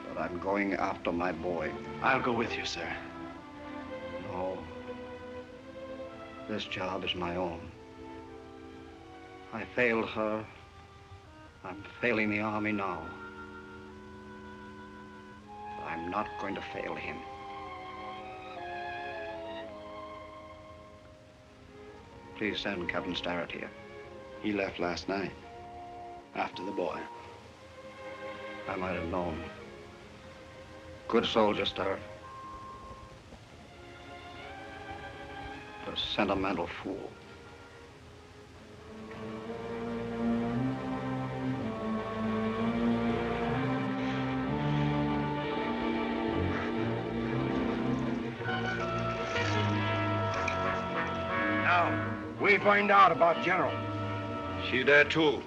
But I'm going after my boy. I'll go with you, sir. No. This job is my own. I failed her. I'm failing the Army now. I'm not going to fail him. Please send Captain Starrett here. He left last night, after the boy. I might have known. Good soldier, Starrett. A sentimental fool. Now, we find out about General. She there too.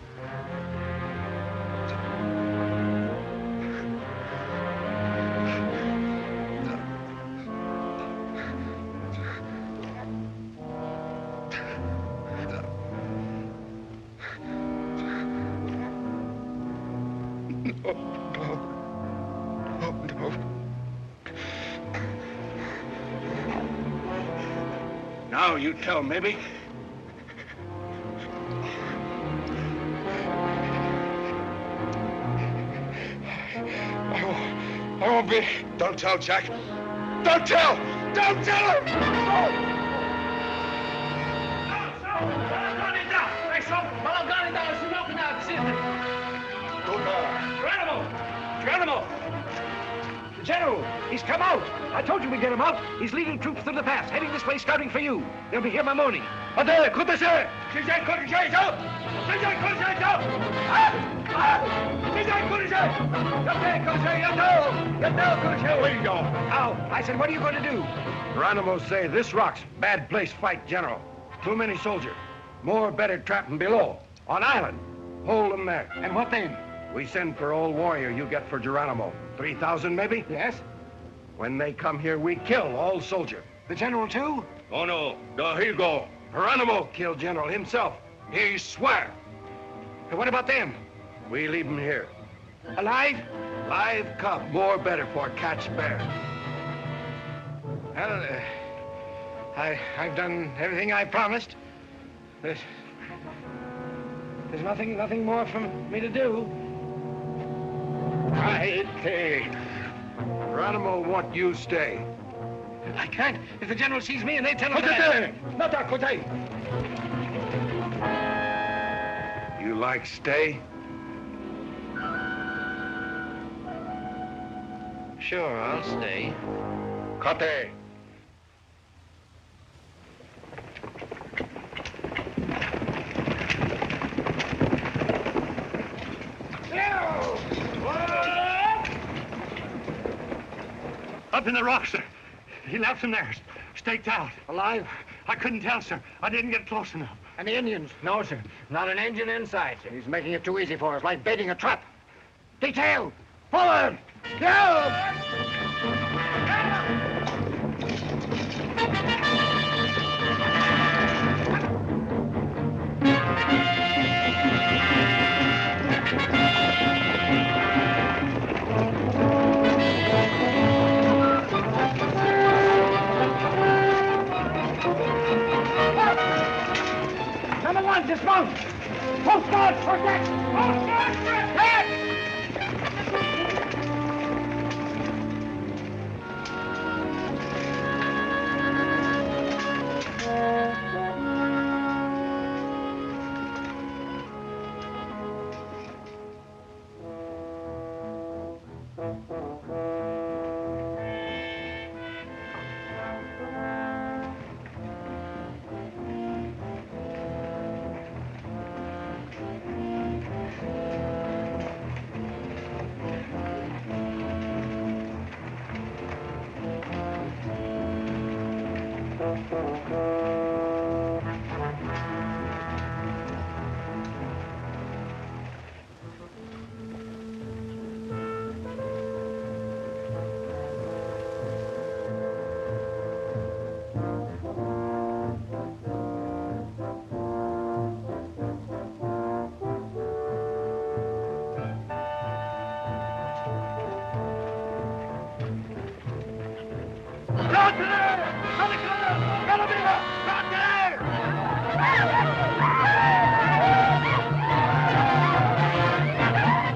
Now you tell, maybe. I won't be. Don't tell, Jack. Don't tell! Don't tell her! No! Geronimo! General, he's come out. I told you we'd get him out. He's leading troops through the pass, heading this way, scouting for you. They'll be here by morning. Attendez, écoutez-le! Sergent Corrigé, ça! Sergent Corrigé, ça! Sergent Corrigé! Sergent Corrigé, Yato, Corrigé! Where you go? How? I said, what are you going to do? Geronimo say this rock's bad place fight General. Too many soldier. More better trapping below. On island. Hold them there. And what then? We send for old warrior you get for Geronimo. 3,000 maybe? Yes. When they come here, we kill all soldier. The General too? Oh no, no, he go. Geronimo killed General himself. He swear. And what about them? We leave him here. Alive? Live cub, more better for catch bear. Well, I've done everything I promised. There's nothing more for me to do. Right, Geronimo want you stay. I can't. If the General sees me and they tell him Not that, Cote. You like stay? Sure, I'll stay. Cote. Up in the rocks, sir. He left them there, staked out. Alive? I couldn't tell, sir. I didn't get close enough. And the Indians? No, sir. Not an engine inside, sir. He's making it too easy for us, like baiting a trap. Detail! Forward! Go! Number one, dismount! Post guard, protect! Post guard, protect!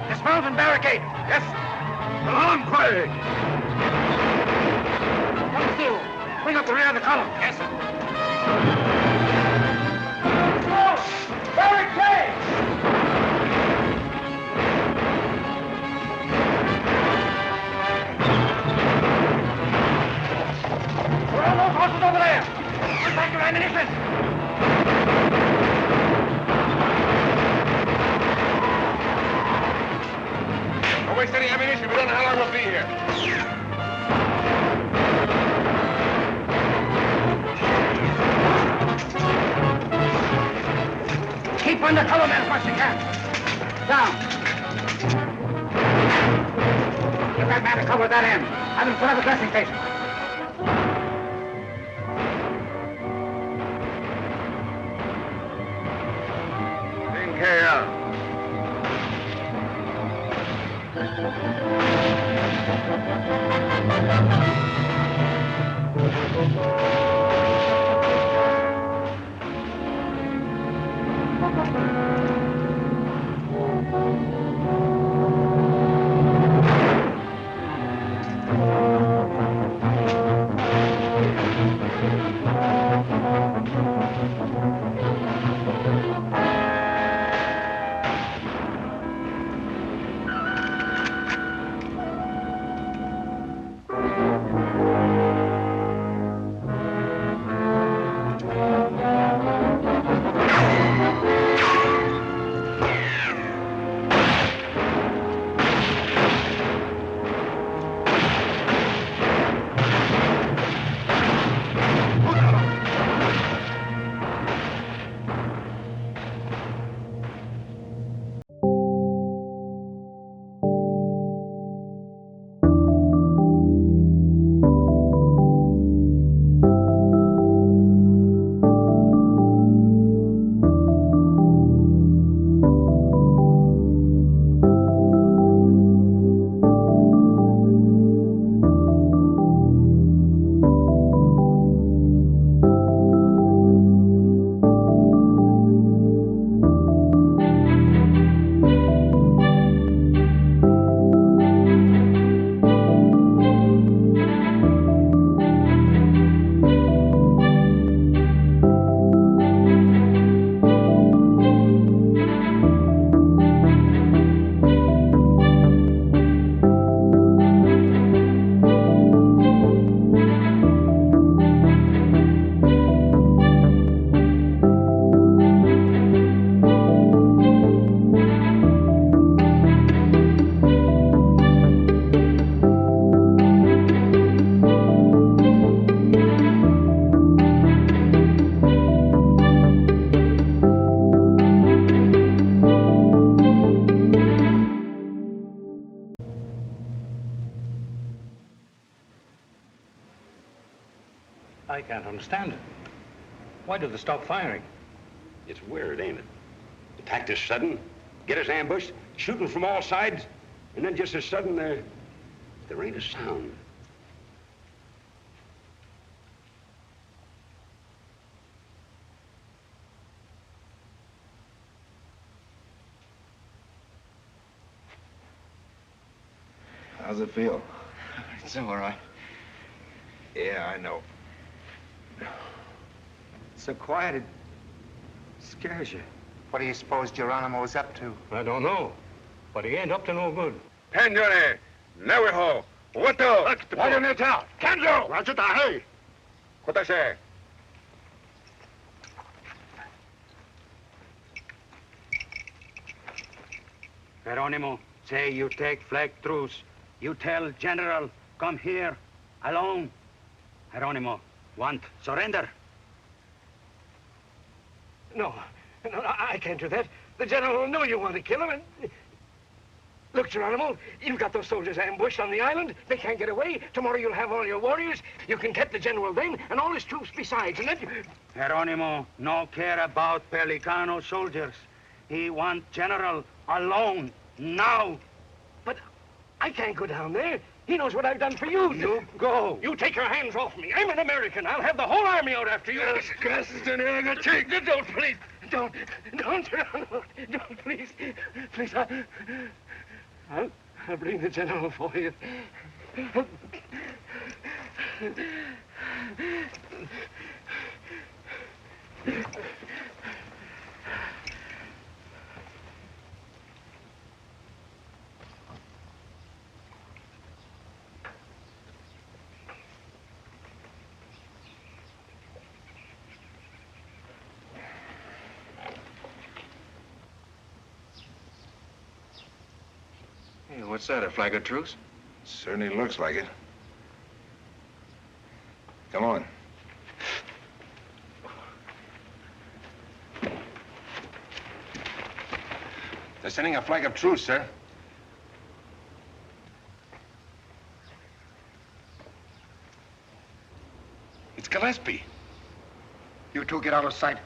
Dismount and barricade. Yes. Along, quiet. Come still. Bring up the rear of the column. Yes, sir. Barricade! We're all those horses over there. Put back your ammunition. Don't waste any ammunition. We don't know how long we'll be here. Keep under cover, men, as much as you can. Down. Get that man to cover at that end. Have him put up a dressing station. Taken care of. I can't understand it. Why did they stop firing? It's weird, ain't it? Attacked us sudden, get us ambushed, shooting from all sides, and then just as sudden there ain't a sound. How's it feel? It's all right. Yeah, I know. So quiet, it scares you. What do you suppose Geronimo's up to? I don't know, but he ain't up to no good. Pendule, Neweho. Wato. Wagoneta. Ganzer. Rajata, hey. What I say? Geronimo, say you take flag truce. You tell General, come here, alone. Geronimo, want surrender? No, I can't do that. The general will know you want to kill him, and... Look, Geronimo, you've got those soldiers ambushed on the island. They can't get away. Tomorrow you'll have all your warriors. You can get the general then, and all his troops besides, and then... Geronimo, no care about Pelicano soldiers. He want General alone, now. But I can't go down there. He knows what I've done for you. You go. You take your hands off me. I'm an American. I'll have the whole army out after you. Don't, please. Don't, Geronimo. Don't, please. Please, I'll bring the general for you. Hey, what's that, a flag of truce? Certainly looks like it. Come on. They're sending a flag of truce, sir. It's Gillespie. You two get out of sight.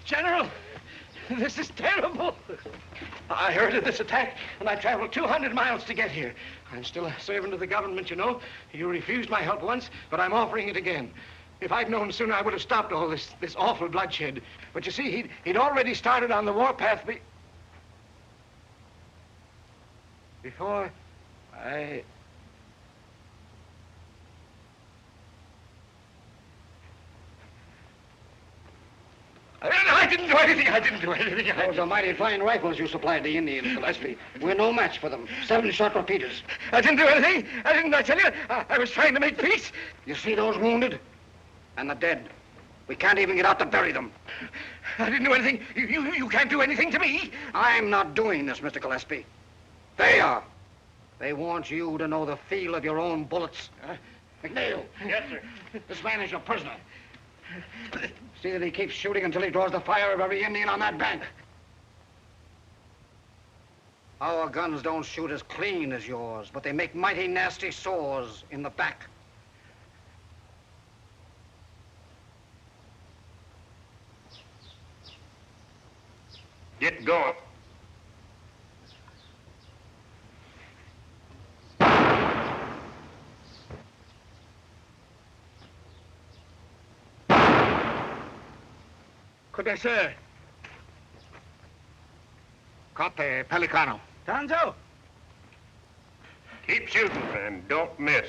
General, this is terrible. I heard of this attack, and I traveled 200 miles to get here. I'm still a servant of the government, you know. You refused my help once, but I'm offering it again. If I'd known sooner, I would have stopped all this awful bloodshed. But you see, he'd already started on the warpath before I... I didn't do anything. Those are mighty fine rifles you supplied the Indians, Gillespie. We're no match for them. 7-shot repeaters. I didn't do anything. I tell you. I was trying to make peace. You see those wounded? And the dead. We can't even get out to bury them. I didn't do anything. You can't do anything to me. I'm not doing this, Mr. Gillespie. They are. They want you to know the feel of your own bullets. McNeil. Yes, sir. This man is your prisoner. See that he keeps shooting until he draws the fire of every Indian on that bank. Our guns don't shoot as clean as yours, but they make mighty nasty sores in the back. Get going. Could I say? Cote, Pelicano. Ganzer! Keep shooting and don't miss.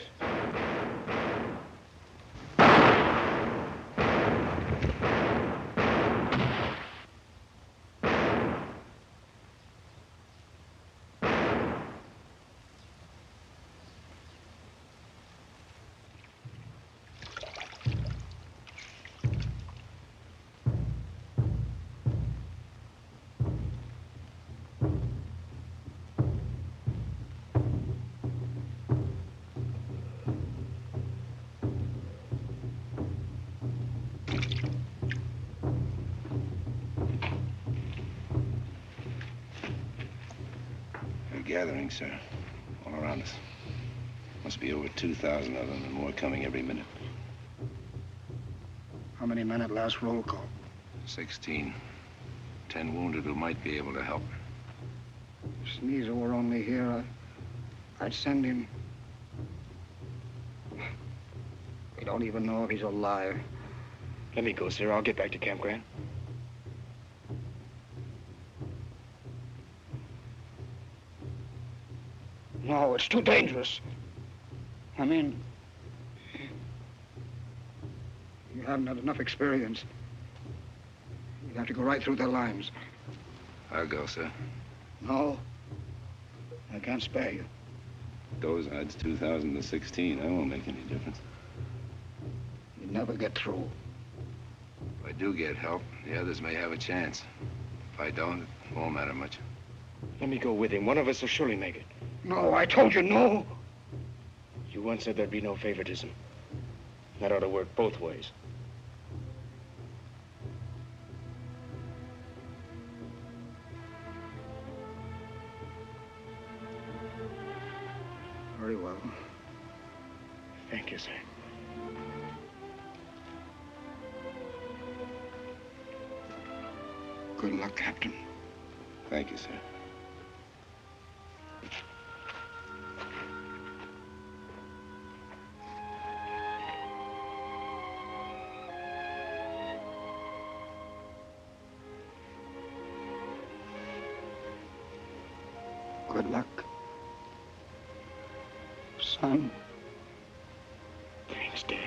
Gathering, sir. All around us. Must be over 2,000 of them and more coming every minute. How many men at last roll call? 16. 10 wounded who might be able to help. If Sneezer were only here, I'd send him. We don't even know if he's alive. Let me go, sir. I'll get back to Camp Grant. No, it's too dangerous. I mean, you haven't had enough experience. You'd have to go right through their lines. I'll go, sir. No, I can't spare you. Those odds 2,000 to 16. That won't make any difference. You'd never get through. If I do get help, the others may have a chance. If I don't, it won't matter much. Let me go with him. One of us will surely make it. No, I told you no. You once said there'd be no favoritism. That ought to work both ways. Very well. Thank you, sir. Good luck, Captain. Thank you, sir. Good luck, son. Thanks, Dad.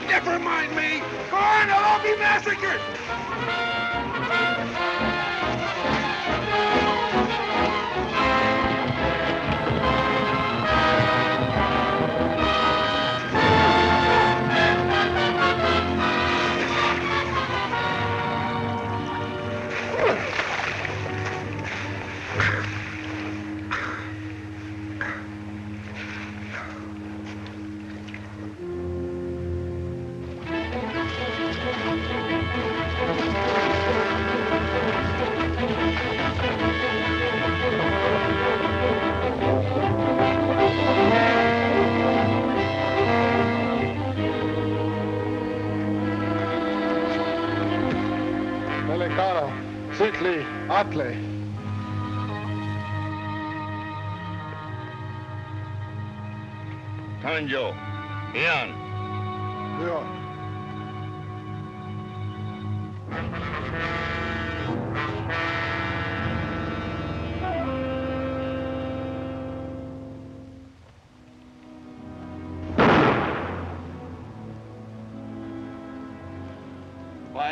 Never mind me! Go on, they'll all be massacred! Sickly, Atle. Tanjo, Ian. Yeah.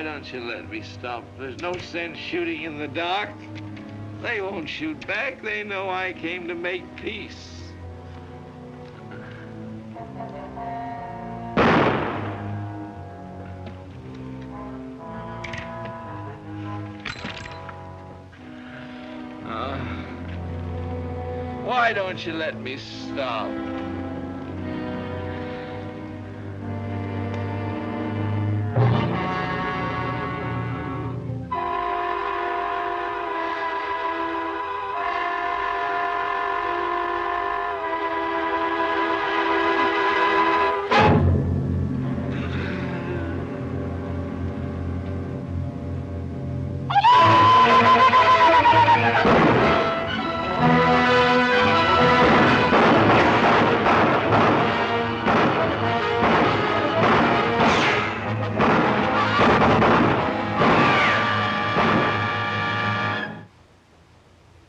Why don't you let me stop? There's no sense shooting in the dark. They won't shoot back. They know I came to make peace. Why don't you let me stop?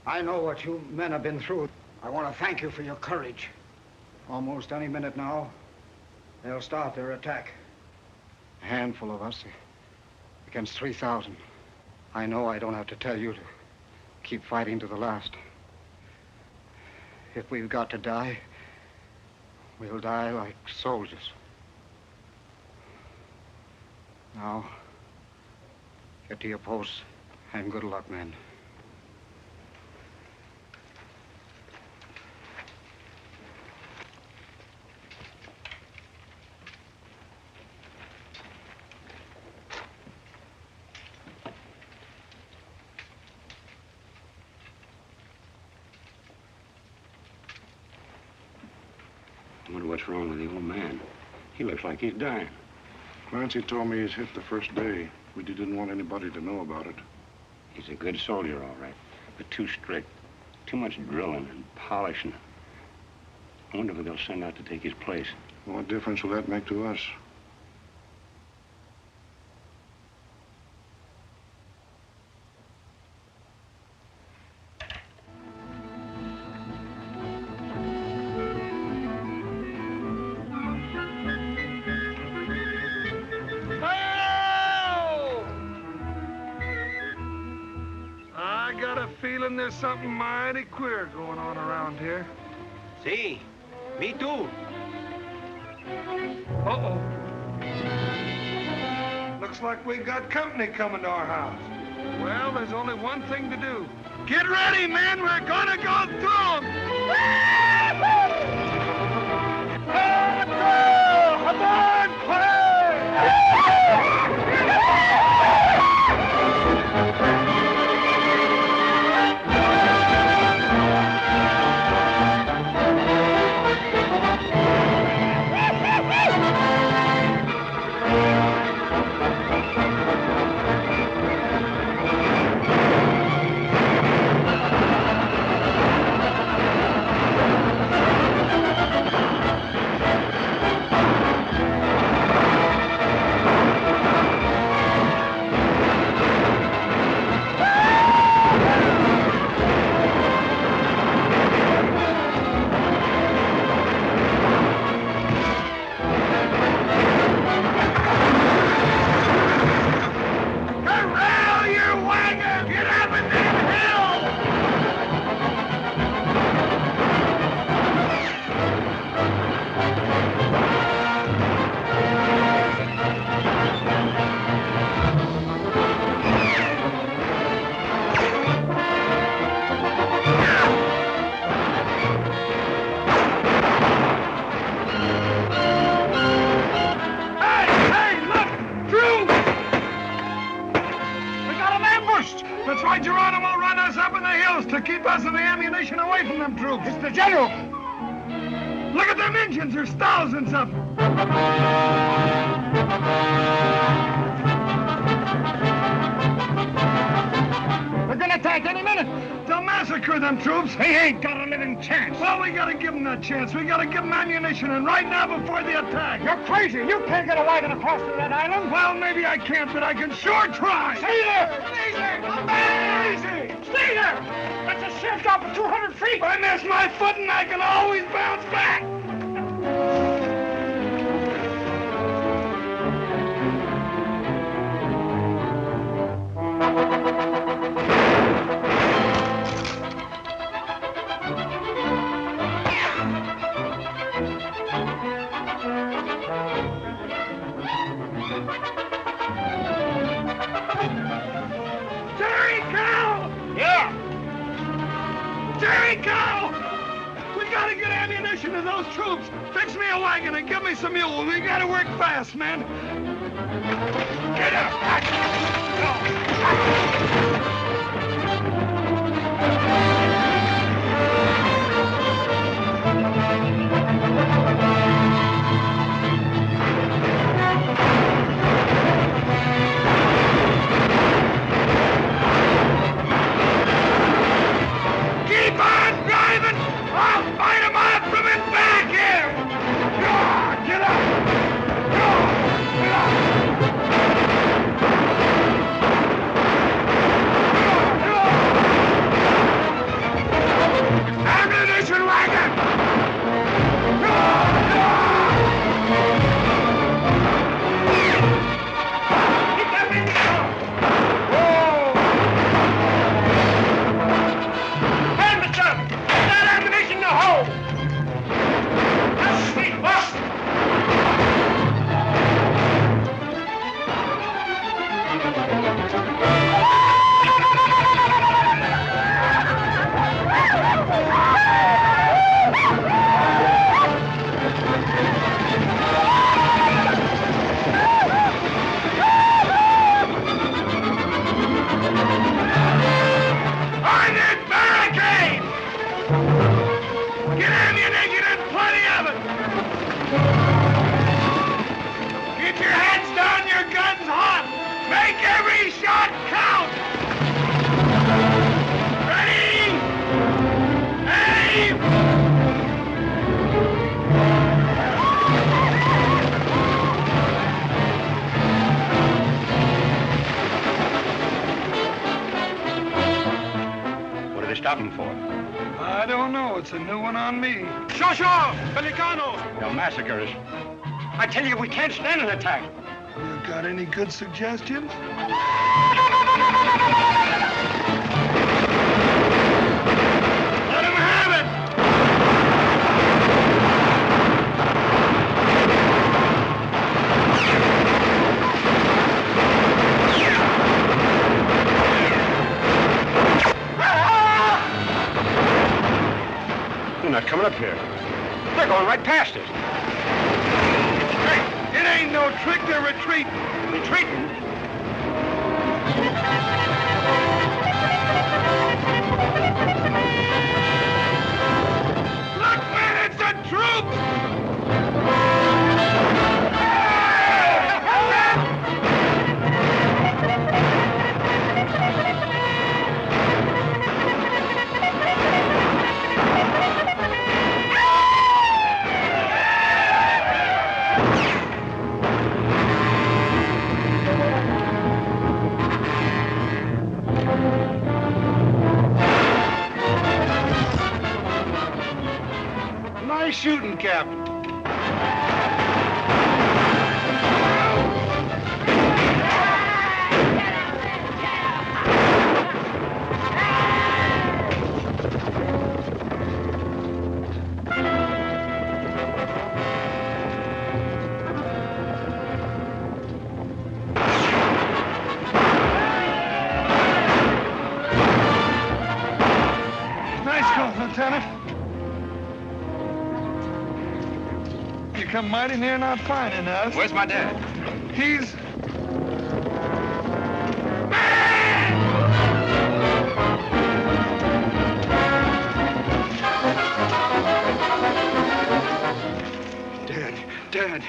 I know what you men have been through. I want to thank you for your courage. Almost any minute now, they'll start their attack. A handful of us against 3,000. I know I don't have to tell you to keep fighting to the last. If we've got to die, we'll die like soldiers. Now, get to your posts and good luck, men. I wonder what's wrong with the old man. He looks like he's dying. Clancy told me he's hit the first day, but he didn't want anybody to know about it. He's a good soldier, all right, but too strict. Too much drilling and polishing. I wonder who they'll send out to take his place. What difference will that make to us? I got a feeling there's something mighty queer going on around here. See, me too. Uh-oh. Looks like we got company coming to our house. Well, there's only one thing to do. Get ready, men. We're gonna go through them. Come on, That's right, Geronimo run us up in the hills to keep us and the ammunition away from them troops. It's the general. Look at them engines. There's thousands of them. They're gonna attack any minute. They'll massacre them troops. They ain't got a living chance. Well, we gotta give them that chance. We gotta give them ammunition, and right now before the attack. You're crazy. You can't get a wagon across to that island. Well, maybe I can't, but I can sure try. Stay there. Easy. Come back. Easy. Stay there. That's a shift off of 200 feet. If I miss my footing, I can always bounce back. Jerry Cow! Yeah! Jerry Cow! We gotta get ammunition to those troops. Fix me a wagon and give me some mule. We gotta work fast, man. Get up! Keep on driving! I'll fight him off from his back here! Get up! Get up! Ammunition wagon! Keep them in the car! That ammunition to hold! That's sweet, boss! I need barricades! Get ammunition and plenty of it! Keep your heads down, your guns hot! Make every shot count! Ready? Aim! What are they stopping for? I don't know. It's a new one on me. Shosho! Pelicanos! They'll massacre us. I tell you, we can't stand an attack. You got any good suggestions? Let him have it! They're not coming up here. They're going right past us. Hey, it ain't no trick, they're retreating. Retreating? Look, man, it's the troops! Nice shooting, Captain. Nice going, Lieutenant. You come mighty near not finding us. Where's my dad? He's... Dad.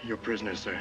You're prisoners, sir.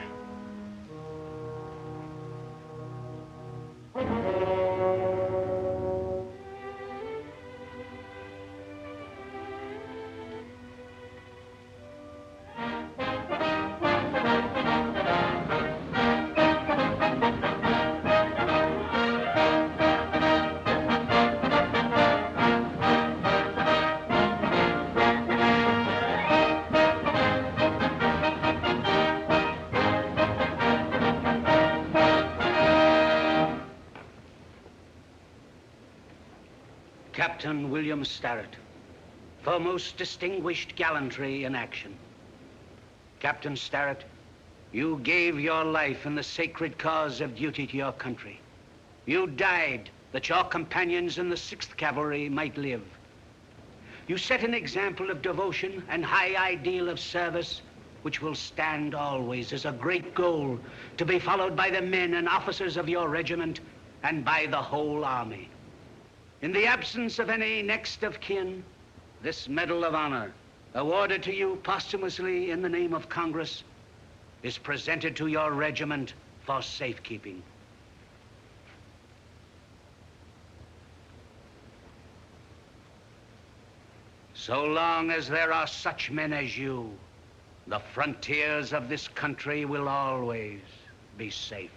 Captain William Starrett, for most distinguished gallantry in action. Captain Starrett, you gave your life in the sacred cause of duty to your country. You died that your companions in the 6th Cavalry might live. You set an example of devotion and high ideal of service which will stand always as a great goal to be followed by the men and officers of your regiment and by the whole army. In the absence of any next of kin, this Medal of Honor, awarded to you posthumously in the name of Congress, is presented to your regiment for safekeeping. So long as there are such men as you, the frontiers of this country will always be safe.